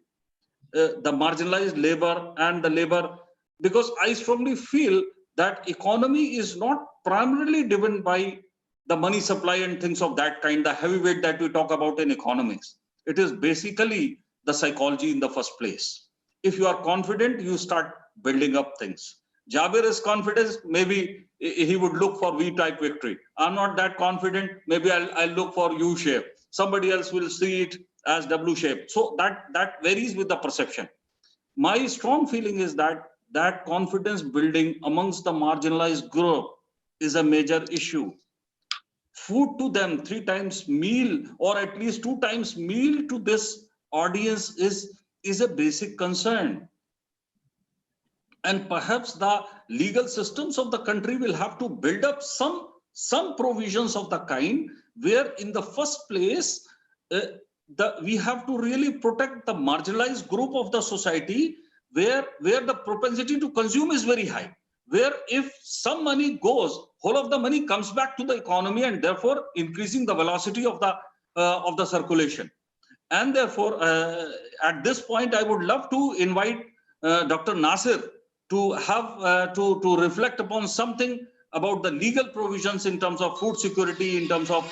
The marginalized labor and the labor, because I strongly feel that economy is not primarily driven by the money supply and things of that kind, the heavyweight that we talk about in economics. It is basically the psychology in the first place. If you are confident, you start building up things. Jaber is confident, maybe he would look for V-type victory. I'm not that confident, maybe I'll look for U-shape. Somebody else will see it as W-shape. So that varies with the perception. My strong feeling is that confidence building amongst the marginalized group is a major issue. Food to them 3 times meal, or at least 2 times meal to this audience is a basic concern. And perhaps the legal systems of the country will have to build up some provisions of the kind where in the first place we have to really protect the marginalized group of the society, where the propensity to consume is very high, where if some money goes, whole of the money comes back to the economy, and therefore increasing the velocity of the circulation. And therefore at this point I would love to invite Dr. Nasir to have to reflect upon something about the legal provisions in terms of food security, in terms of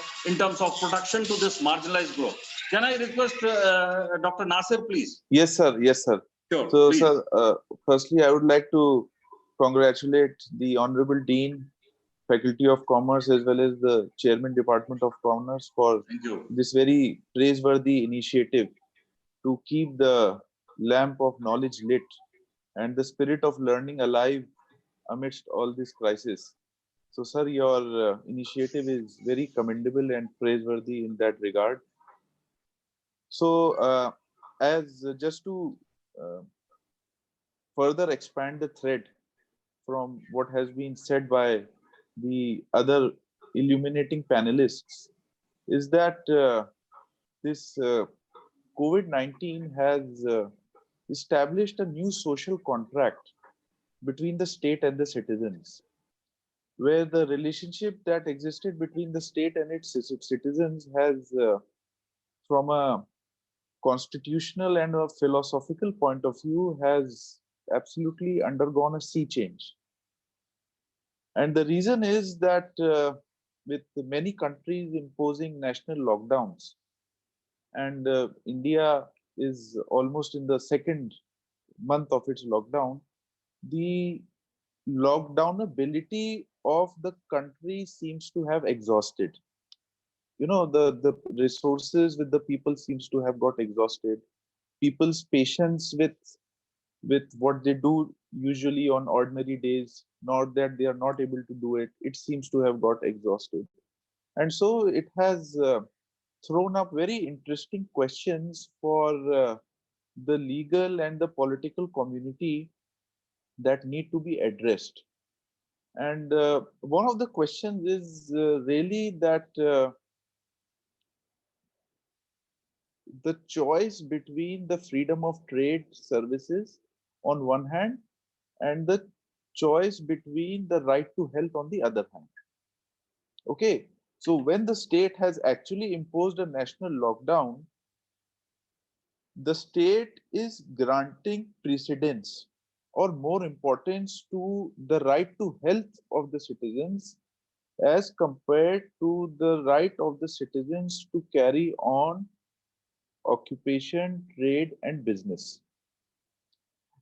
protection to this marginalized group. Can I request Dr. Nasir, please? Yes, sir. Yes, sir. Sure. So, please. sir, firstly, I would like to congratulate the Honorable Dean, Faculty of Commerce, as well as the Chairman, Department of Commerce, for this very praiseworthy initiative to keep the lamp of knowledge lit and the spirit of learning alive amidst all this crisis. So, sir, your initiative is very commendable and praiseworthy in that regard. So, as just to uh, further expand the thread from what has been said by the other illuminating panelists, is that this COVID-19 has established a new social contract between the state and the citizens, where the relationship that existed between the state and its citizens has, from a constitutional and a philosophical point of view, has absolutely undergone a sea change. And the reason is that with many countries imposing national lockdowns, and India is almost in the second month of its lockdown, the lockdown ability of the country seems to have exhausted. You know, the resources with the people seems to have got exhausted. People's patience with what they do usually on ordinary days, not that they are not able to do it, it seems to have got exhausted. And so it has thrown up very interesting questions for the legal and the political community that need to be addressed. And one of the questions is really that the choice between the freedom of trade services on one hand and the choice between the right to health on the other hand. Okay, so when the state has actually imposed a national lockdown, the state is granting precedence or more importance to the right to health of the citizens as compared to the right of the citizens to carry on occupation, trade, and business.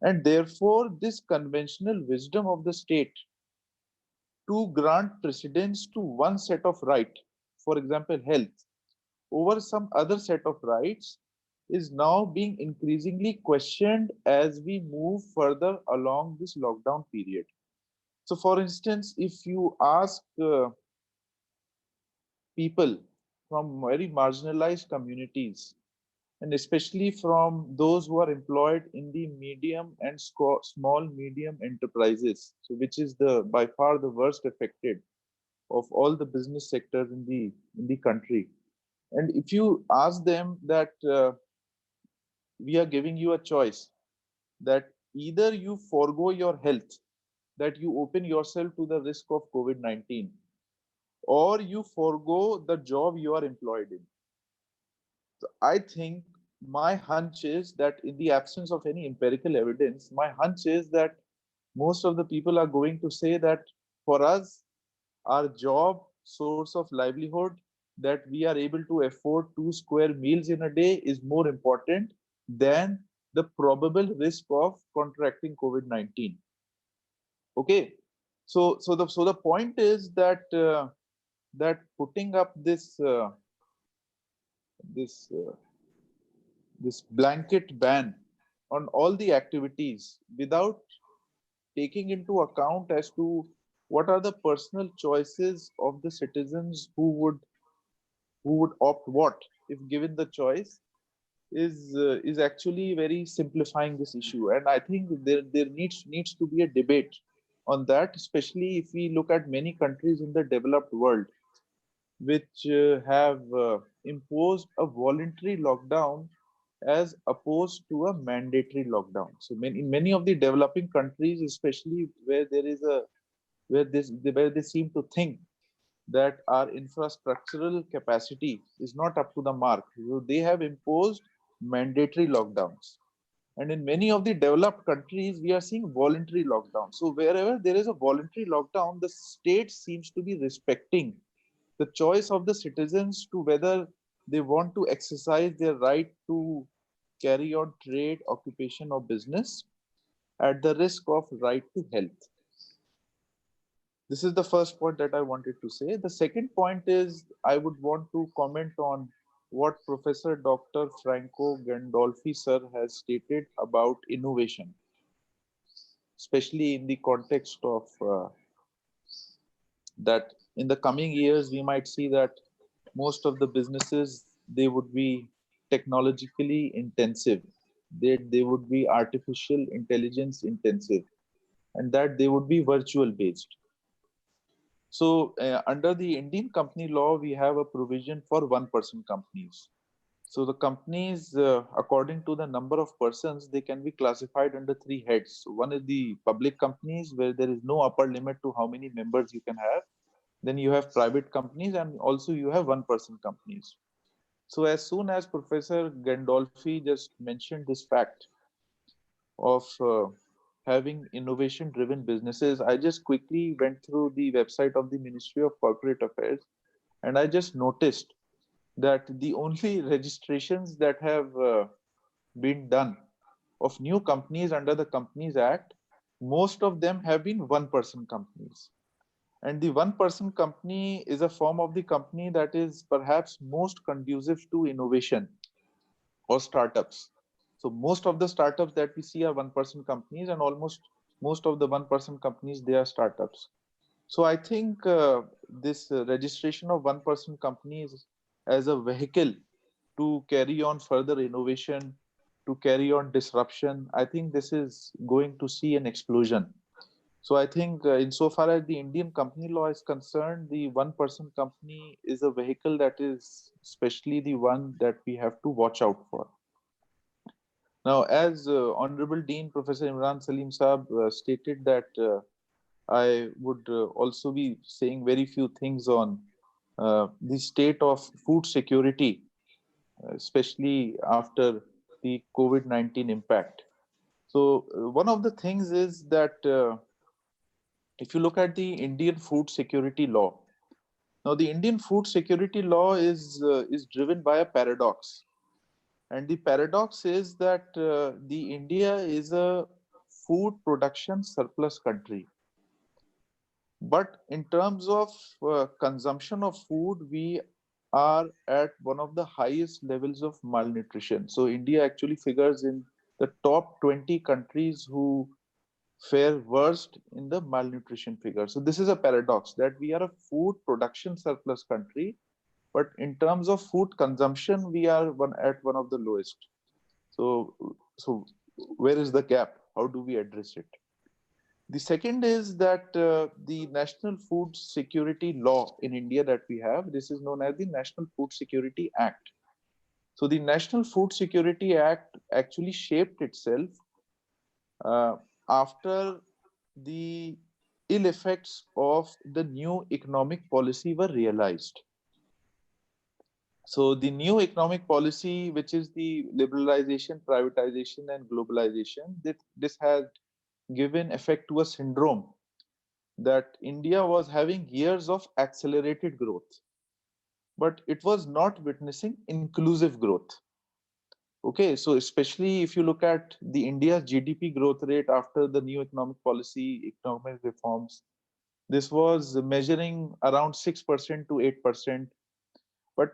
And therefore, this conventional wisdom of the state to grant precedence to one set of right, for example, health, over some other set of rights, is now being increasingly questioned as we move further along this lockdown period. So, for instance, if you ask people from very marginalized communities, and especially from those who are employed in the medium and small medium enterprises, so which is the by far the worst affected of all the business sectors in the country. And if you ask them that we are giving you a choice, that either you forego your health, that you open yourself to the risk of COVID-19, or you forego the job you are employed in. So I think my hunch is that in the absence of any empirical evidence, my hunch is that most of the people are going to say that for us, our job, source of livelihood, that we are able to afford 2 square meals in a day is more important than the probable risk of contracting COVID-19. Okay, so the point is that that putting up this this blanket ban on all the activities without taking into account as to what are the personal choices of the citizens who would opt what if given the choice is actually very simplifying this issue. And I think there needs to be a debate on that, especially if we look at many countries in the developed world which have imposed a voluntary lockdown as opposed to a mandatory lockdown. So in many of the developing countries, especially where there is a where they seem to think that our infrastructural capacity is not up to the mark, so they have imposed mandatory lockdowns. And in many of the developed countries, we are seeing voluntary lockdown. So wherever there is a voluntary lockdown, the state seems to be respecting the choice of the citizens to whether they want to exercise their right to carry on trade, occupation, or business at the risk of right to health. This is the first point that I wanted to say. The second point is I would want to comment on what Professor Dr. Franco Gandolfi sir has stated about innovation, especially in the context of that in the coming years we might see that most of the businesses, they would be technologically intensive, they would be artificial intelligence intensive, and that they would be virtual based. So under the Indian company law, we have a provision for one-person companies. So the companies, according to the number of persons, they can be classified under three heads. So one is the public companies, where there is no upper limit to how many members you can have. Then you have private companies, and also you have one-person companies. So as soon as Professor Gandolfi just mentioned this fact of having innovation-driven businesses, I just quickly went through the website of the Ministry of Corporate Affairs, and I just noticed that the only registrations that have been done of new companies under the Companies Act, most of them have been one-person companies. And the one-person company is a form of the company that is perhaps most conducive to innovation or startups. So most of the startups that we see are one-person companies, and almost most of the one-person companies, they are startups. So I think this registration of one-person companies as a vehicle to carry on further innovation, to carry on disruption, I think this is going to see an explosion. So I think insofar as the Indian company law is concerned, the one-person company is a vehicle that is especially the one that we have to watch out for. Now, as Honorable Dean Professor Imran Salim Saab stated that I would also be saying very few things on the state of food security, especially after the COVID-19 impact. So one of the things is that if you look at the Indian food security law, now the Indian food security law is driven by a paradox. And the paradox is that the India is a food production surplus country. But in terms of consumption of food, we are at one of the highest levels of malnutrition. So India actually figures in the top 20 countries who fare worst in the malnutrition figure. So this is a paradox that we are a food production surplus country, but in terms of food consumption, we are at one of the lowest. So where is the gap? How do we address it? The second is that the National Food Security Law in India that we have, this is known as the National Food Security Act. So the National Food Security Act actually shaped itself after the ill effects of the new economic policy were realized. So the new economic policy, which is the liberalization, privatization, and globalization, this had given effect to a syndrome that India was having years of accelerated growth, but it was not witnessing inclusive growth. Okay, so especially if you look at the India's GDP growth rate after the new economic policy, economic reforms, this was measuring around 6% to 8%. But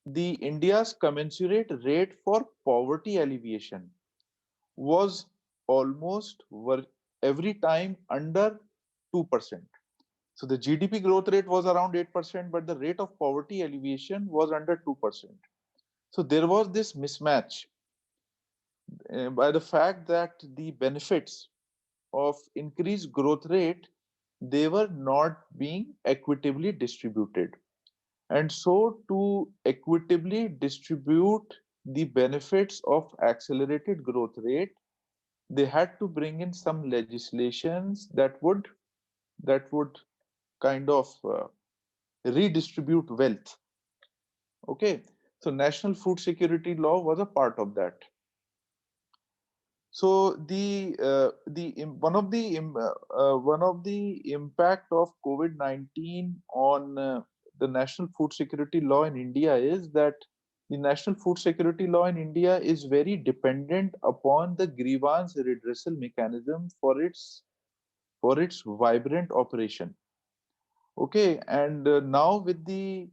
the India's commensurate rate for poverty alleviation was almost every time under 2%. So the GDP growth rate was around 8%, but the rate of poverty alleviation was under 2%. So there was this mismatch by the fact that the benefits of increased growth rate, they were not being equitably distributed. And so to equitably distribute the benefits of accelerated growth rate, they had to bring in some legislations that would kind of redistribute wealth. Okay, so National Food Security Law was a part of that. So one of the impact of COVID-19 on the National Food Security Law in India is that the National Food Security Law in India is very dependent upon the grievance redressal mechanism for its vibrant operation. Okay, and now with the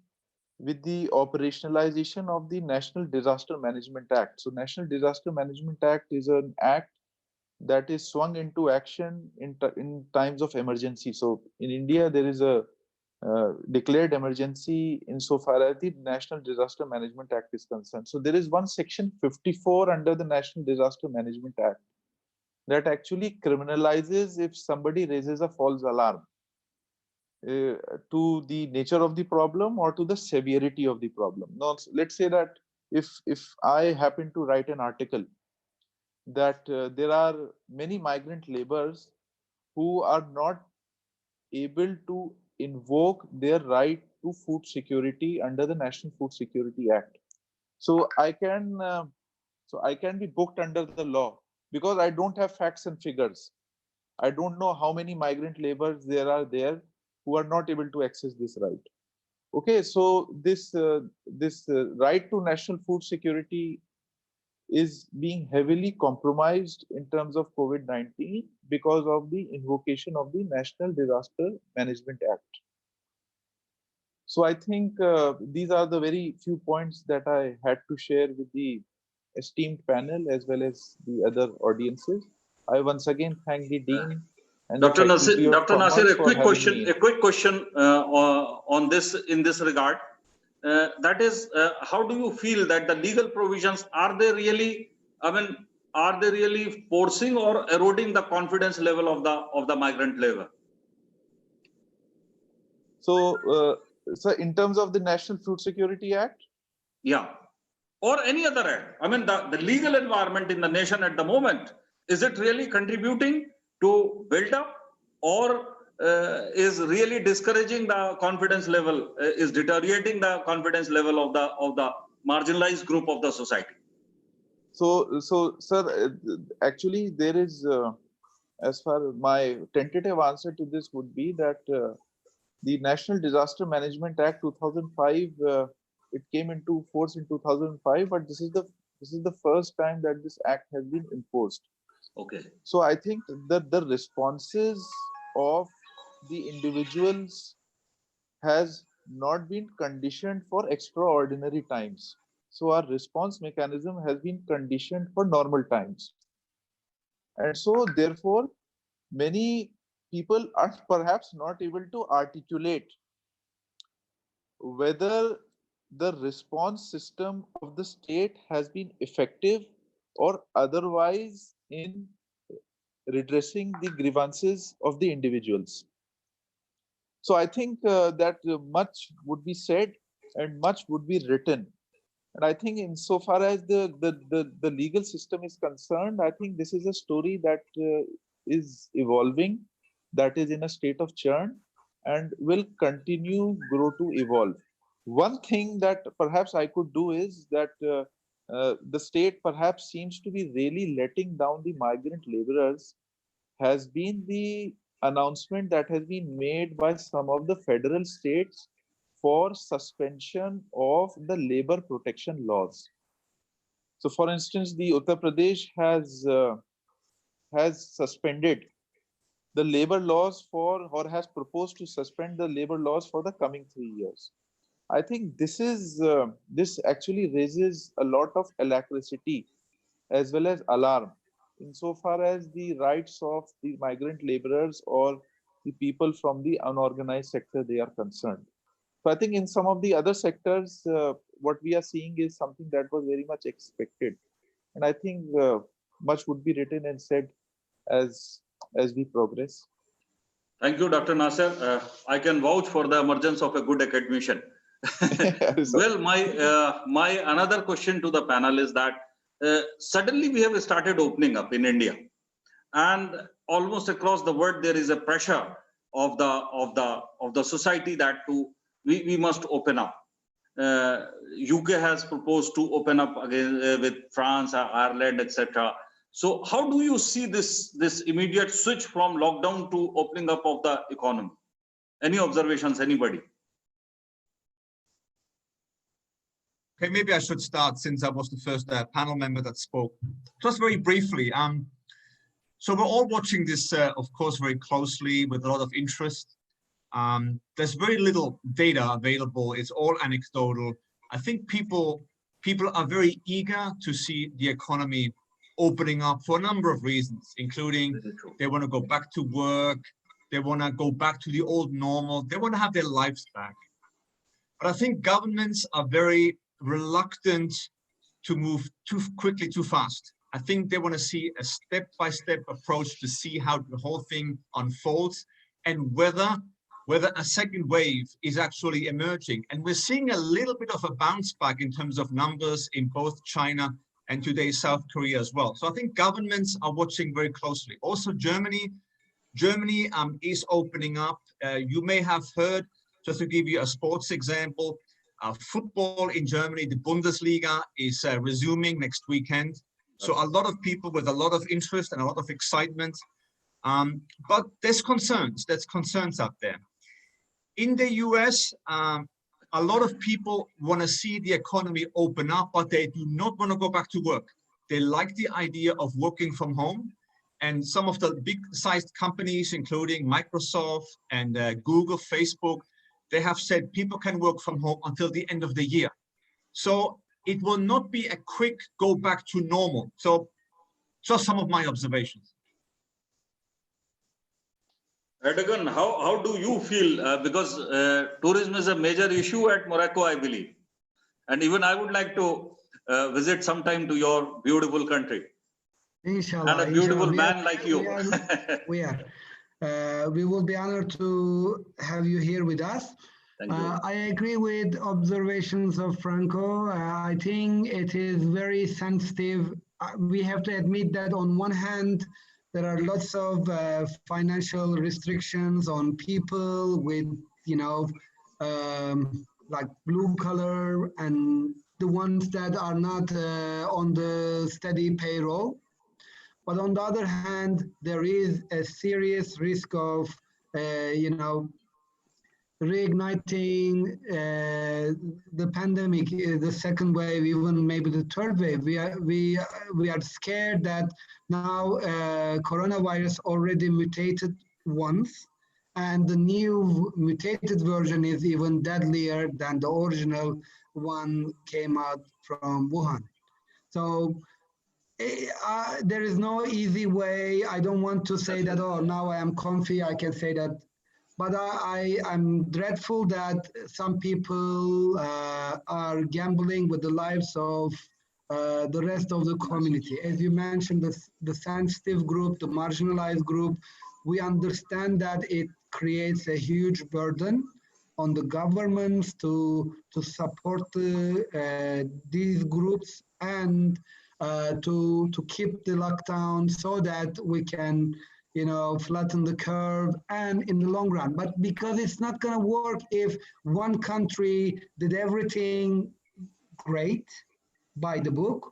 operationalization of the National Disaster Management Act. So National Disaster Management Act is an act that is swung into action in times of emergency. So in India, there is a declared emergency insofar as the National Disaster Management Act is concerned. So there is one section 54 under the National Disaster Management Act that actually criminalizes if somebody raises a false alarm to the nature of the problem or to the severity of the problem. Now, let's say that if I happen to write an article that there are many migrant laborers who are not able to invoke their right to food security under the National Food Security Act. So I can be booked under the law because I don't have facts and figures. I don't know how many migrant laborers there are there who are not able to access this right. Okay, so this right to national food security is being heavily compromised in terms of COVID-19 because of the invocation of the National Disaster Management Act. So I think these are the very few points that I had to share with the esteemed panel as well as the other audiences. I once again thank the Dean and Dr. the Faculty Nasir, of Commerce a quick question, on this, in this regard. That is, how do you feel that the legal provisions, are they really, are they really forcing or eroding the confidence level of the migrant labor? So, so in terms of the National Food Security Act? Yeah, or any other act. The legal environment in the nation at the moment, is it really contributing to build up, or is really discouraging the confidence level, is deteriorating the confidence level of the marginalized group of the society? So, sir, actually there is, as far my tentative answer to this would be that the National Disaster Management Act 2005, it came into force in 2005, but this is the first time that this act has been imposed. Okay. So I think that the responses of the individuals has not been conditioned for extraordinary times. So our response mechanism has been conditioned for normal times. And so therefore, many people are perhaps not able to articulate whether the response system of the state has been effective or otherwise in redressing the grievances of the individuals. So I think that much would be said and much would be written. And I think insofar as the legal system is concerned, I think this is a story that is evolving, that is in a state of churn and will continue grow to evolve. One thing that perhaps I could do is that the state perhaps seems to be really letting down the migrant laborers has been the announcement that has been made by some of the federal states for suspension of the labor protection laws. So, for instance, the Uttar Pradesh has suspended the labor laws for, or has proposed to suspend the labor laws for the coming 3 years. I think this actually raises a lot of alacrity as well as alarm insofar as the rights of the migrant laborers or the people from the unorganized sector they are concerned. So I think in some of the other sectors, what we are seeing is something that was very much expected. And I think much would be written and said as we progress. Thank you, Dr. Nasir. I can vouch for the emergence of a good academician. Well, my another question to the panel is that suddenly we have started opening up in India, and almost across the world there is a pressure of the society that we must open up. UK has proposed to open up again with France, Ireland, etc. So how do you see this immediate switch from lockdown to opening up of the economy? Any observations, anybody? Okay, maybe I should start since I was the first panel member that spoke. Just very briefly, so we're all watching this, of course, very closely with a lot of interest. There's very little data available. It's all anecdotal. I think people are very eager to see the economy opening up for a number of reasons, including they want to go back to work, they want to go back to the old normal, they want to have their lives back. But I think governments are very reluctant to move too quickly, too fast. I think they want to see a step-by-step approach to see how the whole thing unfolds and whether a second wave is actually emerging. And we're seeing a little bit of a bounce back in terms of numbers in both China and today South Korea as well. So I think governments are watching very closely. Also Germany is opening up. You may have heard, just to give you a sports example, football in Germany, the Bundesliga is resuming next weekend. So a lot of people with a lot of interest and a lot of excitement, but there's concerns out there. In the US, a lot of people want to see the economy open up, but they do not want to go back to work. They like the idea of working from home. And some of the big-sized companies, including Microsoft and Google, Facebook, they have said people can work from home until the end of the year. So it will not be a quick go back to normal. So just some of my observations. Erdogan, how do you feel? Because tourism is a major issue at Morocco, I believe. And even I would like to visit sometime to your beautiful country. Inshallah. And a beautiful man like you. We will be honored to have you here with us. Thank you. I agree with observations of Franco. I think it is very sensitive. We have to admit that on one hand, there are lots of financial restrictions on people with, like blue collar and the ones that are not on the steady payroll. But on the other hand, there is a serious risk of, reigniting the pandemic, the second wave, even maybe the third wave. We are scared that now coronavirus already mutated once, and the new mutated version is even deadlier than the original one came out from Wuhan. So there is no easy way. I don't want to say that, oh, now I am comfy, I can say that. But I'm dreadful that some people are gambling with the lives of the rest of the community. As you mentioned, the sensitive group, the marginalized group, we understand that it creates a huge burden on the governments to support these groups and to keep the lockdown so that we can flatten the curve and in the long run. But because it's not going to work if one country did everything great by the book,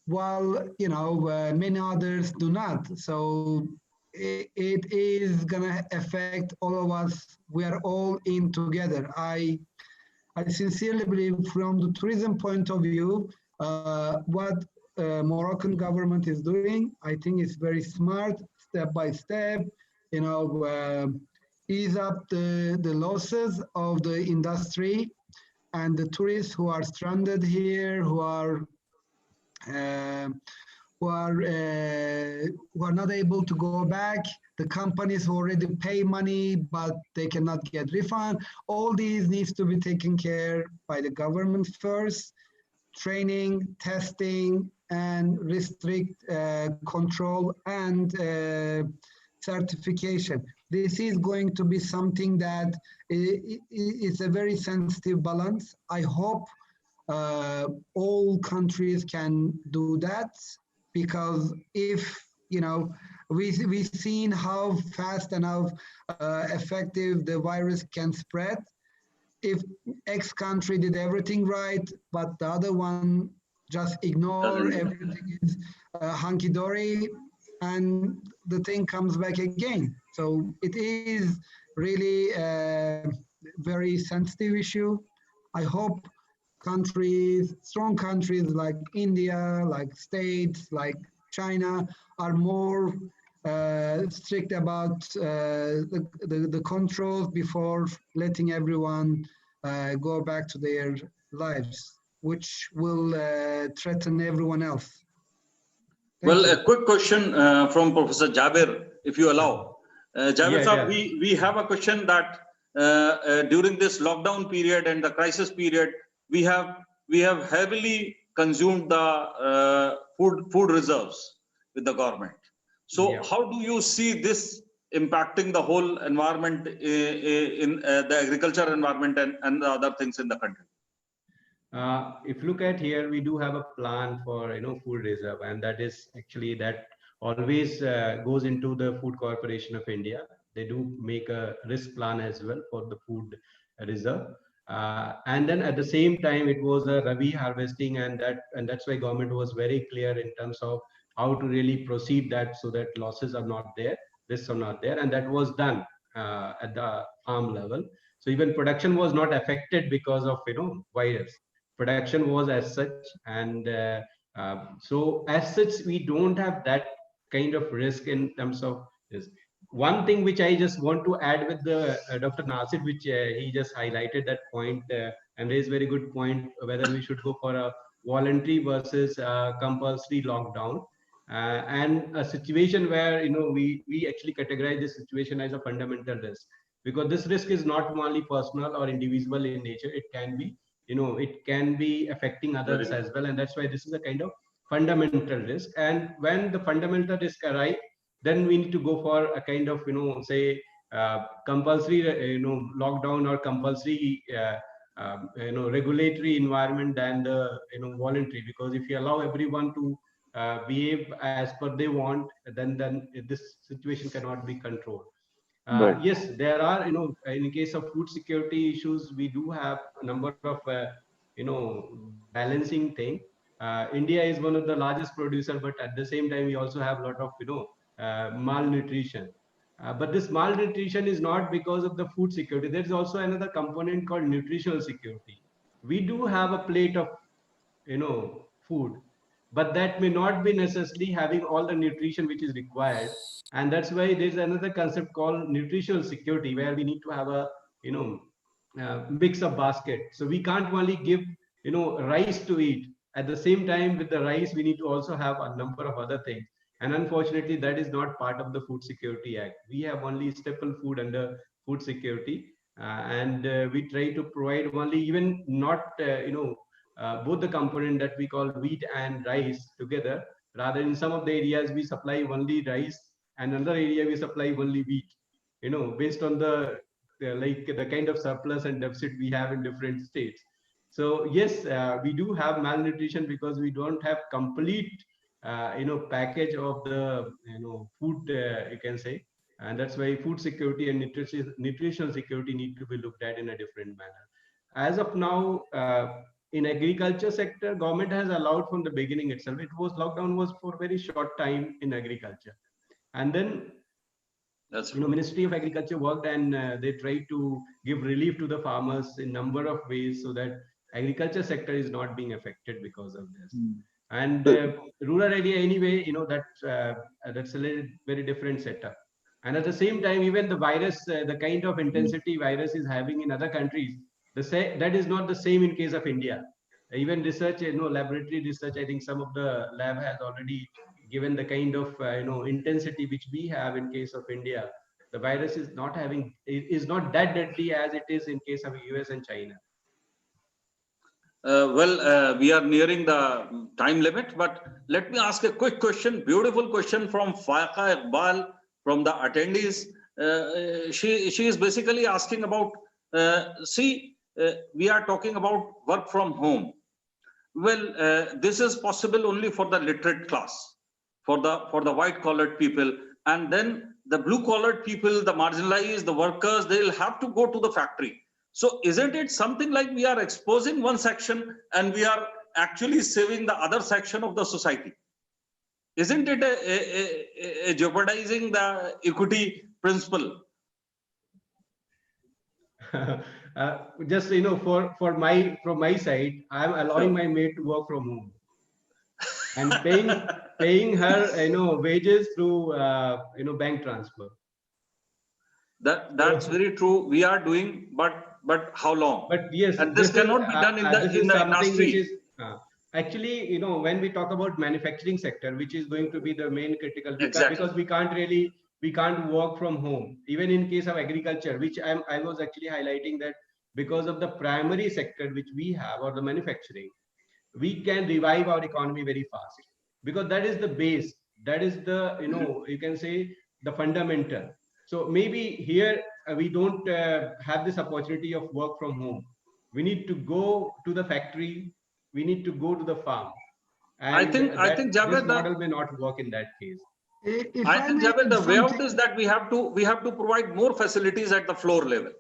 while, many others do not. So it is going to affect all of us. We are all in together. I sincerely believe from the tourism point of view, what Moroccan government is doing, I think is very smart. Step by step, ease up the losses of the industry and the tourists who are stranded here, who are not able to go back, the companies who already pay money but they cannot get refund. All these needs to be taken care by the government first. Training, testing, and restrict control and certification. This is going to be something that is a very sensitive balance. I hope all countries can do that, because if, we've seen how fast and how effective the virus can spread. If X country did everything right, but the other one just ignore everything is hunky-dory, and the thing comes back again. So it is really a very sensitive issue. I hope countries, strong countries like India, like states, like China are more strict about the controls before letting everyone go back to their lives, which will threaten everyone else. Well, a quick question from Professor Jabir, if you allow. Jabir sir, we have a question that during this lockdown period and the crisis period, we have heavily consumed the food reserves with the government. So how do you see this impacting the whole environment in the agriculture environment and the other things in the country? If you look at here, we do have a plan for food reserve, and that is actually that always goes into the Food Corporation of India. They do make a risk plan as well for the food reserve, and then at the same time it was a Rabi harvesting, and that's why government was very clear in terms of how to really proceed that so that losses are not there, risks are not there, and that was done at the farm level. So even production was not affected because of virus. Production was as such, and so as such we don't have that kind of risk in terms of this. One thing which I just want to add with the Dr. Nasir, which he just highlighted that point, and raised very good point whether we should go for a voluntary versus compulsory lockdown, and a situation where we actually categorize this situation as a fundamental risk, because this risk is not only personal or individual in nature, it can be it can be affecting others as well, and that's why this is a kind of fundamental risk. And when the fundamental risk arrive, then we need to go for a kind of say compulsory lockdown or compulsory regulatory environment than the voluntary, because if you allow everyone to behave as per they want, then this situation cannot be controlled. Right. Yes, there are, in case of food security issues, we do have a number of, balancing thing. India is one of the largest producer, but at the same time, we also have a lot of, malnutrition. But this malnutrition is not because of the food security. There is also another component called nutritional security. We do have a plate of, food, but that may not be necessarily having all the nutrition which is required, and that's why there's another concept called nutritional security, where we need to have a mix of basket. So we can't only give rice to eat. At the same time, with the rice we need to also have a number of other things, and unfortunately that is not part of the Food Security Act. We have only staple food under food security, and we try to provide only, even not both the component that we call wheat and rice together. Rather, in some of the areas we supply only rice, and another area we supply only wheat, based on the like the kind of surplus and deficit we have in different states. So yes, we do have malnutrition because we don't have complete package of the food, you can say, and that's why food security and nutritional security need to be looked at in a different manner. As of now, in agriculture sector, government has allowed from the beginning itself. It was lockdown was for very short time in agriculture, and then that's Ministry of Agriculture worked, and they tried to give relief to the farmers in number of ways so that agriculture sector is not being affected because of this. And rural area anyway, that's a very different setup. And at the same time, even the virus, the kind of intensity virus is having in other countries, that is not the same in case of India. Even research, laboratory research, I think some of the lab has already given the kind of intensity which we have in case of India. The virus is not that deadly as it is in case of US and China. We are nearing the time limit, but let me ask a quick question, beautiful question from Faiqa Iqbal from the attendees. She is basically asking about, we are talking about work from home. Well, this is possible only for the literate class, for the white collared people, and then the blue collared people, the marginalized, the workers, they will have to go to the factory. So isn't it something like we are exposing one section and we are actually saving the other section of the society? Isn't it a jeopardizing the equity principle? Just from my side, I am allowing my maid to work from home and paying her wages through bank transfer. That's very true. We are doing, but how long? But yes, and this cannot be done in the industry. Actually, when we talk about manufacturing sector, which is going to be the main critical, because we can't work from home. Even in case of agriculture, which I was actually highlighting that because of the primary sector which we have, or the manufacturing, we can revive our economy very fast, because that is the base, that is the, you can say, the fundamental. So maybe here we don't have this opportunity of work from home. We need to go to the factory, we need to go to the farm, and I think this Javed, model may not work in that case. I think Javed, the way out is that we have to provide more facilities at the floor level.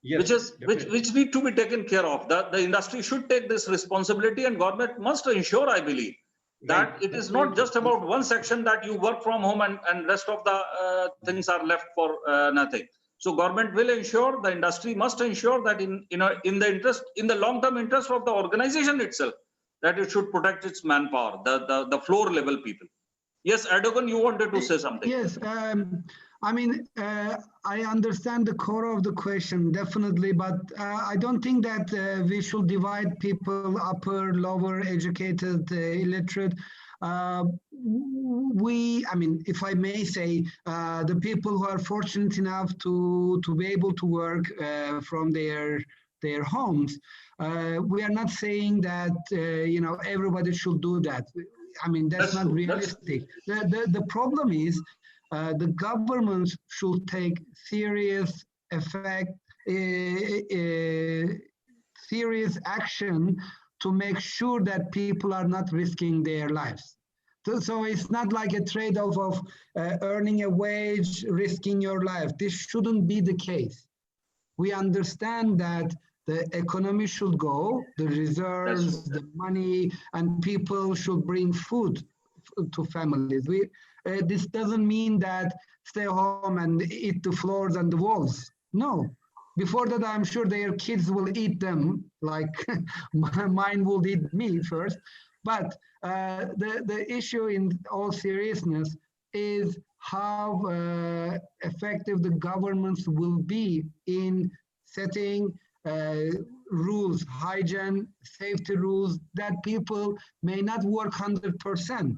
Yes, which need to be taken care of. The industry should take this responsibility, and government must ensure, I believe, that it is not just about one section that you work from home and rest of the things are left for nothing. So government will ensure, the industry must ensure that in the long-term interest of the organization itself, that it should protect its manpower, the floor level people. Yes, Erdogan, you wanted to say something. Yes, I mean, I understand the core of the question, definitely, but I don't think that we should divide people upper, lower, educated, illiterate. I mean, if I may say, the people who are fortunate enough to be able to work from their homes, we are not saying that everybody should do that. I mean, that's not realistic. The problem is the government should take serious serious action to make sure that people are not risking their lives. So it's not like a trade-off of earning a wage, risking your life. This shouldn't be the case. We understand that the economy should go, the reserves, the money, and people should bring food to families. This doesn't mean that stay home and eat the floors and the walls. No. Before that, I'm sure their kids will eat them, like mine will eat me first. But the issue, in all seriousness, is how effective the governments will be in setting rules, hygiene, safety rules, that people may not work 100%.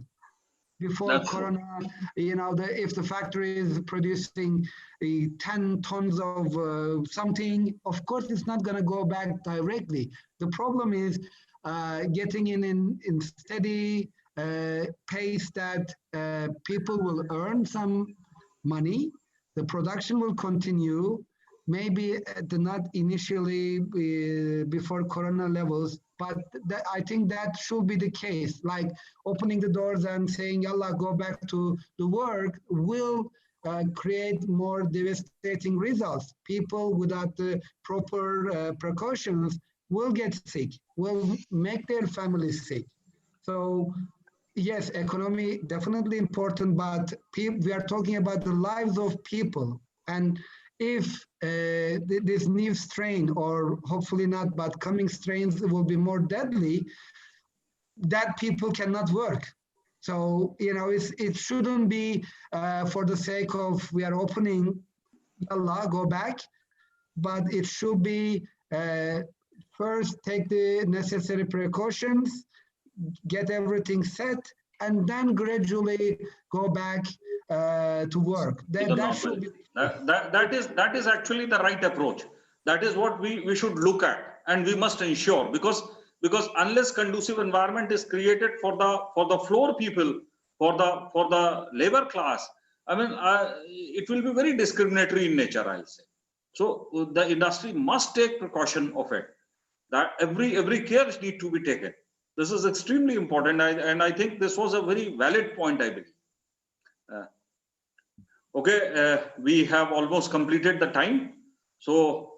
Before Corona, if the factory is producing 10 tons of something, of course, it's not going to go back directly. The problem is getting in steady pace that people will earn some money, the production will continue, maybe not initially before Corona levels, but I think that should be the case. Like opening the doors and saying, "Yalla, go back to the work," will create more devastating results. People without the proper precautions will get sick, will make their families sick. So yes, economy definitely important, but we are talking about the lives of people. And if this new strain, or hopefully not, but coming strains will be more deadly, that people cannot work. So, it shouldn't be for the sake of we are opening, yalla, go back, but it should be first take the necessary precautions, get everything set, and then gradually go back to work. That is actually the right approach. That is what we should look at, and we must ensure, because unless conducive environment is created for the floor people, for the labor class, I mean, it will be very discriminatory in nature, I'll say. So the industry must take precaution of it. That every care need to be taken. This is extremely important, and I think this was a very valid point, I believe. Okay, we have almost completed the time. So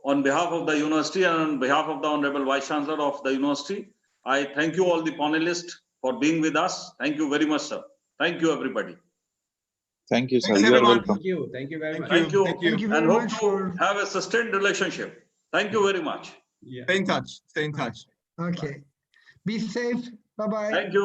on behalf of the university and on behalf of the Honorable Vice Chancellor of the university, I thank you all the panelists for being with us. Thank you very much, sir. Thank you, everybody. Thank you, sir. Thanks, You are everyone. welcome. Thank you. Thank you very much. Thank you. Thank you very and hope much to have a sustained relationship. Thank you very much. Yeah. Stay in touch. Stay in touch. Okay. Be safe. Bye-bye. Thank you.